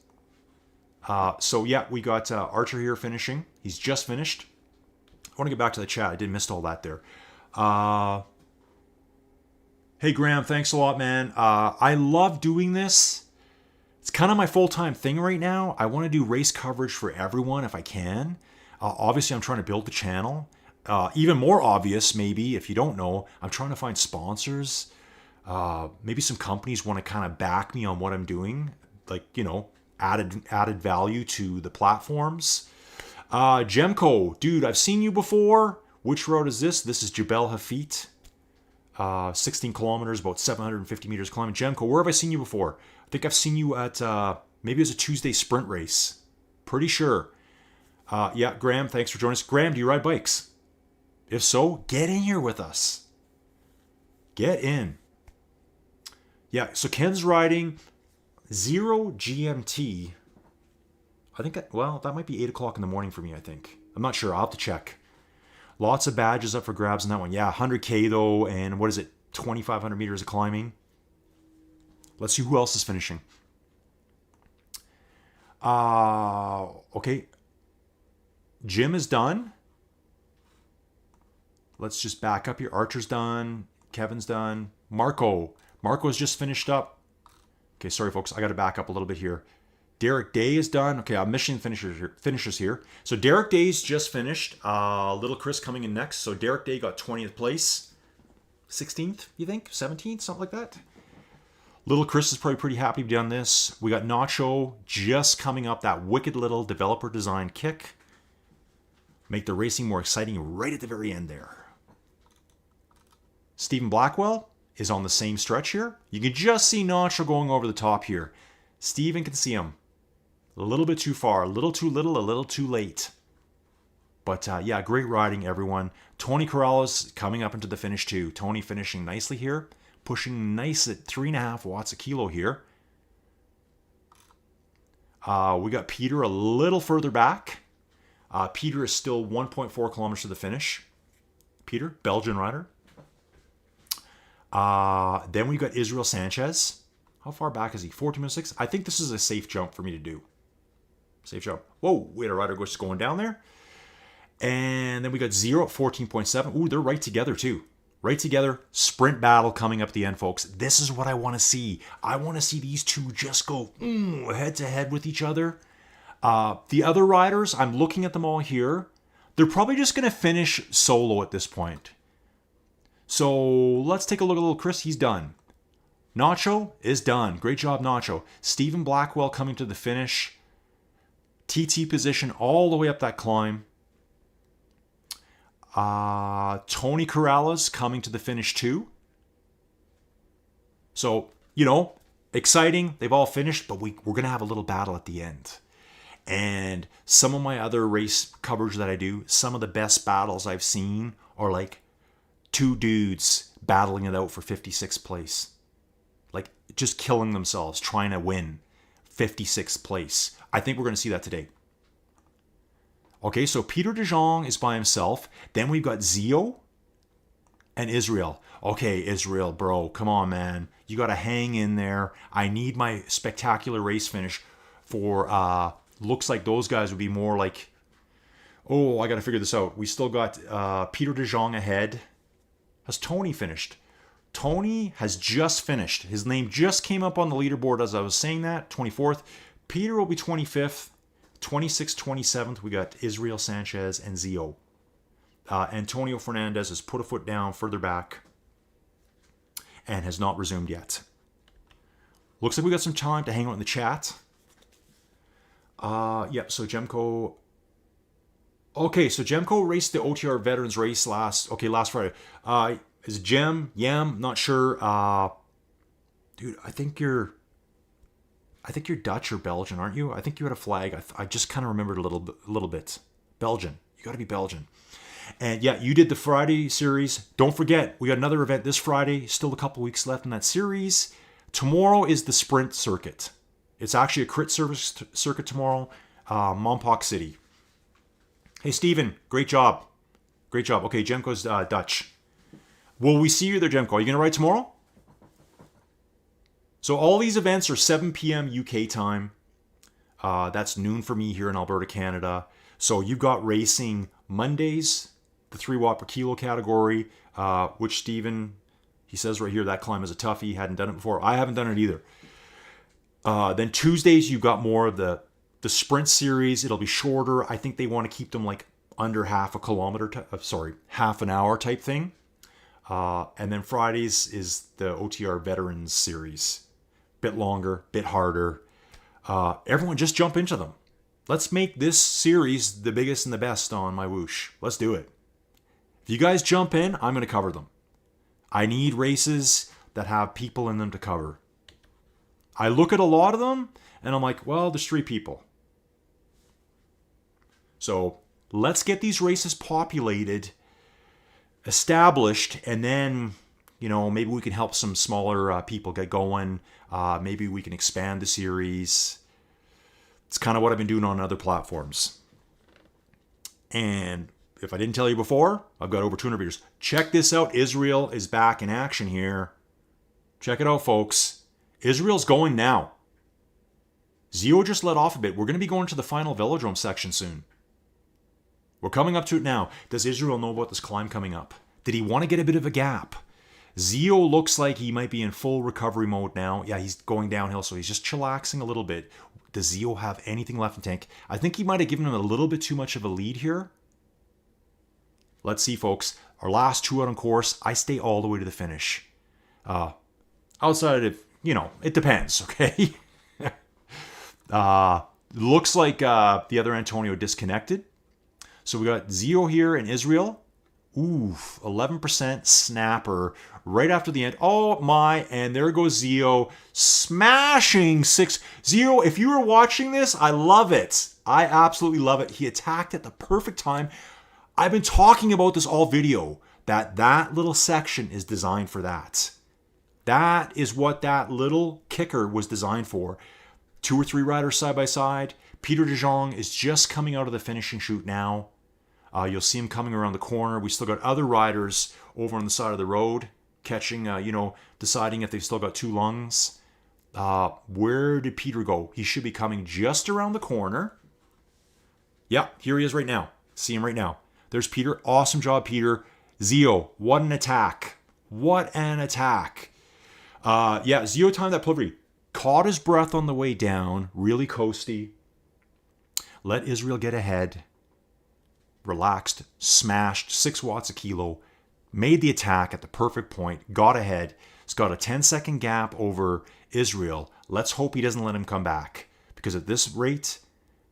So yeah, we got Archer here finishing. He's just finished. I want to get back to the chat. I did miss all that there. Hey Graham, thanks a lot, man. I love doing this. It's kind of my full-time thing right now. I want to do race coverage for everyone if I can. Obviously, I'm trying to build the channel. Even more obvious, maybe, if you don't know, I'm trying to find sponsors. Maybe some companies want to kind of back me on what I'm doing. Like, you know, added value to the platforms. Gemco, dude, I've seen you before. Which road is this? This is Jabel Hefeet. 16 kilometers, about 750 meters climbing. Gemco, where have I seen you before? I think I've seen you at, maybe it was a Tuesday sprint race. Pretty sure. Yeah, Graham, thanks for joining us. Graham, do you ride bikes? If so, get in here with us. Get in. Yeah, so Ken's riding 0 GMT. I think that, well, that might be 8 o'clock in the morning for me, I think. I'm not sure. I'll have to check. Lots of badges up for grabs in that one. Yeah, 100K though, and what is it? 2,500 meters of climbing. Let's see who else is finishing. Okay. Jim is done. Let's just back up here. Archer's done. Kevin's done. Marco's just finished up. Okay, sorry folks. I got to back up a little bit here. Derek Day is done. Okay, I'm missing finishers here. So Derek Day's just finished. Little Chris coming in next. So Derek Day got 20th place. 16th, you think? 17th? Something like that? Little Chris is probably pretty happy to be on this. We got Nacho just coming up. That wicked little developer design kick. Make the racing more exciting right at the very end there. Stephen Blackwell is on the same stretch here. You can just see Nacho going over the top here. Stephen can see him. A little bit too far. A little too little, a little too late. But yeah, great riding, everyone. Tony Corrales coming up into the finish too. Tony finishing nicely here. Pushing nice at 3.5 watts a kilo here. We got Peter a little further back. Peter is still 1.4 kilometers to the finish. Peter, Belgian rider. Then we got Israel Sanchez. How far back is he? 14.6. I think this is a safe jump for me to do. Safe jump. Whoa, we had a rider just going down there. And then we got Zero at 14.7. Ooh, they're right together too. Right together. Sprint battle coming up at the end, folks. This is what I want to see. I want to see these two just go head to head with each other. The other riders, I'm looking at them all here. They're probably just going to finish solo at this point. So let's take a look at little Chris. He's done. Nacho is done. Great job, Nacho. Stephen Blackwell coming to the finish. TT position all the way up that climb. Tony Corrales coming to the finish too. So, you know, exciting. They've all finished, but we're going to have a little battle at the end. And some of my other race coverage that I do, some of the best battles I've seen are like two dudes battling it out for 56th place. Like just killing themselves, trying to win 56th place. I think we're going to see that today. Okay, so Peter De Jong is by himself. Then we've got Zio and Israel. Okay, Israel, bro, come on, man. You got to hang in there. I need my spectacular race finish for, looks like those guys would be more like, oh, I got to figure this out. We still got Peter De Jong ahead. Has Tony finished? Tony has just finished. His name just came up on the leaderboard as I was saying that, 24th. Peter will be 25th. 26th, 27th, we got Israel Sanchez and Zio. Antonio Fernandez has put a foot down further back and has not resumed yet. Looks like we got some time to hang out in the chat. So Jemco. Okay, so Jemco raced the OTR Veterans race last Friday. Is it Jem? Yam? Not sure. Dude, I think you're Dutch or Belgian, aren't you? I think you had a flag. I just kind of remembered a little bit. Belgian. You got to be Belgian. And yeah, you did the Friday series. Don't forget, we got another event this Friday. Still a couple weeks left in that series. Tomorrow is the sprint circuit. It's actually a crit service circuit tomorrow. Mompox City. Hey, Steven, great job. Great job. Okay, Jemco's Dutch. Will we see you there, Jemco? Are you going to ride tomorrow? So all these events are 7 p.m. UK time. That's noon for me here in Alberta, Canada. So you've got racing Mondays, the 3 watt per kilo category, which Steven, he says right here, that climb is a toughie. Hadn't done it before. I haven't done it either. Then Tuesdays, you've got more of the sprint series. It'll be shorter. I think they want to keep them like under half an hour type thing. And then Fridays is the OTR Veterans series. Bit longer, bit harder. Everyone just jump into them. Let's make this series the biggest and the best on MyWhoosh. Let's do it. If you guys jump in, I'm going to cover them. I need races that have people in them to cover. I look at a lot of them and I'm like, well, there's 3 people. So let's get these races populated, established, and then, maybe we can help some smaller people get going. Maybe we can expand the series. It's kind of what I've been doing on other platforms. And if I didn't tell you before, I've got over 200 videos. Check this out. Israel is back in action here. Check it out, folks. Israel's going now. Zio just let off a bit. We're going to be going to the final velodrome section soon. We're coming up to it now. Does Israel know about this climb coming up? Did he want to get a bit of a gap? Zio looks like he might be in full recovery mode now. Yeah, he's going downhill, so he's just chillaxing a little bit. Does Zio have anything left in tank? I think he might have given him a little bit too much of a lead here. Let's see, folks. Our last 2 out on course. I stay all the way to the finish. Outside of, it depends, okay? Looks like the other Antonio disconnected. So we got Zio here in Israel. Ooh, 11% snapper right after the end. Oh my, and there goes Zio smashing 6. Zio, if you were watching this, I love it. I absolutely love it. He attacked at the perfect time. I've been talking about this all video, that little section is designed for that. That is what that little kicker was designed for. 2 or 3 riders side by side. Peter de Jong is just coming out of the finishing chute now. You'll see him coming around the corner. We still got other riders over on the side of the road catching, deciding if they've still got 2 lungs. Where did Peter go? He should be coming just around the corner. Yeah, here he is right now. See him right now. There's Peter. Awesome job, Peter. Zio, what an attack. What an attack. Zio timed that delivery. Caught his breath on the way down. Really coasty. Let Israel get ahead. Relaxed, smashed 6 watts a kilo, made the attack at the perfect point, got ahead. He's got a 10-second gap over Israel. Let's hope he doesn't let him come back, because at this rate,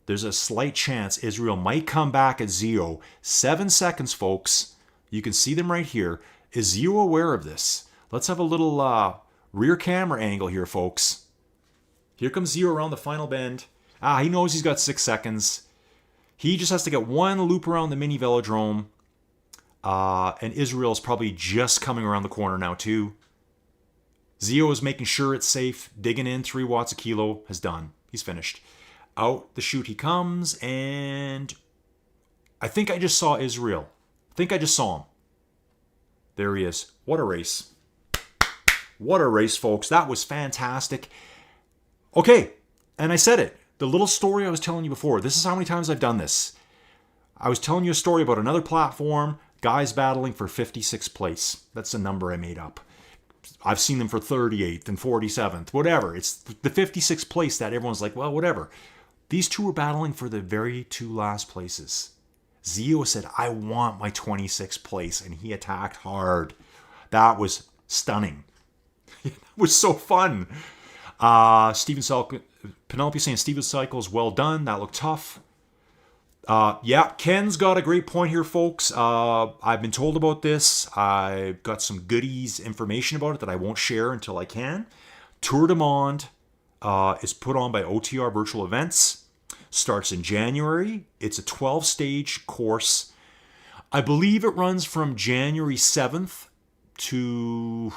there's a slight chance Israel might come back at Zio. 7 seconds, folks. You can see them right here. Is Zio aware of this? Let's have a little rear camera angle here, folks. Here comes Zio around the final bend. He knows he's got 6 seconds. He just has to get 1 loop around the mini velodrome. And Israel's probably just coming around the corner now too. Zio is making sure it's safe. Digging in 3 watts a kilo. Has done. He's finished. Out the chute he comes. And I think I just saw Israel. I think I just saw him. There he is. What a race. What a race, folks. That was fantastic. Okay. And I said it. The little story I was telling you before, this is how many times I've done this. I was telling you a story about another platform, guys battling for 56th place. That's a number I made up. I've seen them for 38th and 47th, whatever. It's the 56th place that everyone's like, well, whatever. These 2 are battling for the very 2 last places. Zio said, I want my 26th place, and he attacked hard. That was stunning. It was so fun. Penelope saying Steven Cycles, well done. That looked tough. Yeah, Ken's got a great point here, folks. I've been told about this. I've got some goodies, information about it that I won't share until I can. Tour de Monde is put on by OTR Virtual Events. Starts in January. It's a 12-stage course. I believe it runs from January 7th to,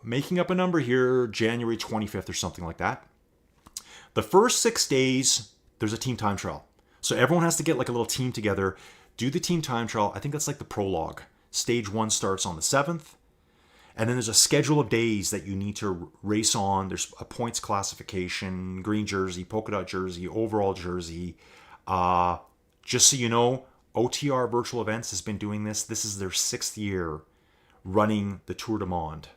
making up a number here, January 25th or something like that. The first 6 days, there's a team time trial. So everyone has to get like a little team together, do the team time trial. I think that's like the prologue. Stage 1 starts on the 7th. And then there's a schedule of days that you need to race on. There's a points classification, green jersey, polka dot jersey, overall jersey. Just so you know, OTR Virtual Events has been doing this. This is their 6th year running the Tour de Monde.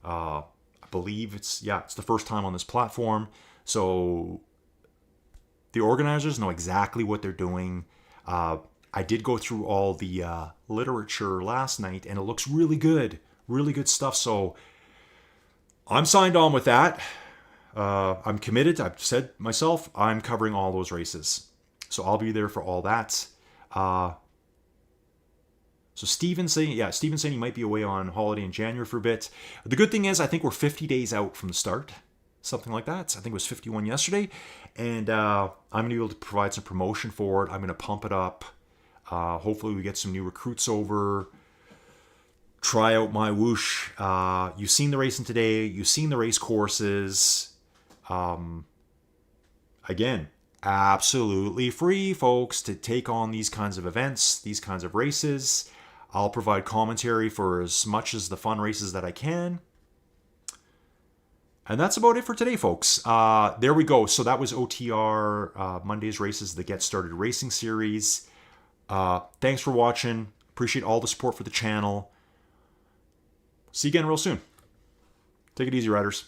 I believe it's the first time on this platform. So the organizers know exactly what they're doing. I did go through all the literature last night, and it looks really good. Really good stuff. So I'm signed on with that. I'm committed. I've said myself, I'm covering all those races. So I'll be there for all that. So Steven's saying he might be away on holiday in January for a bit. The good thing is, I think we're 50 days out from the start. Something like that. I think it was 51 yesterday. And I'm going to be able to provide some promotion for it. I'm going to pump it up. Hopefully we get some new recruits over. Try out MyWhoosh. You've seen the racing today. You've seen the race courses. Again, absolutely free, folks, to take on these kinds of events, these kinds of races. I'll provide commentary for as much as the fun races that I can. And that's about it for today, folks. There we go. So that was OTR Monday's Races, the Get Started Racing Series. Thanks for watching. Appreciate all the support for the channel. See you again real soon. Take it easy, riders.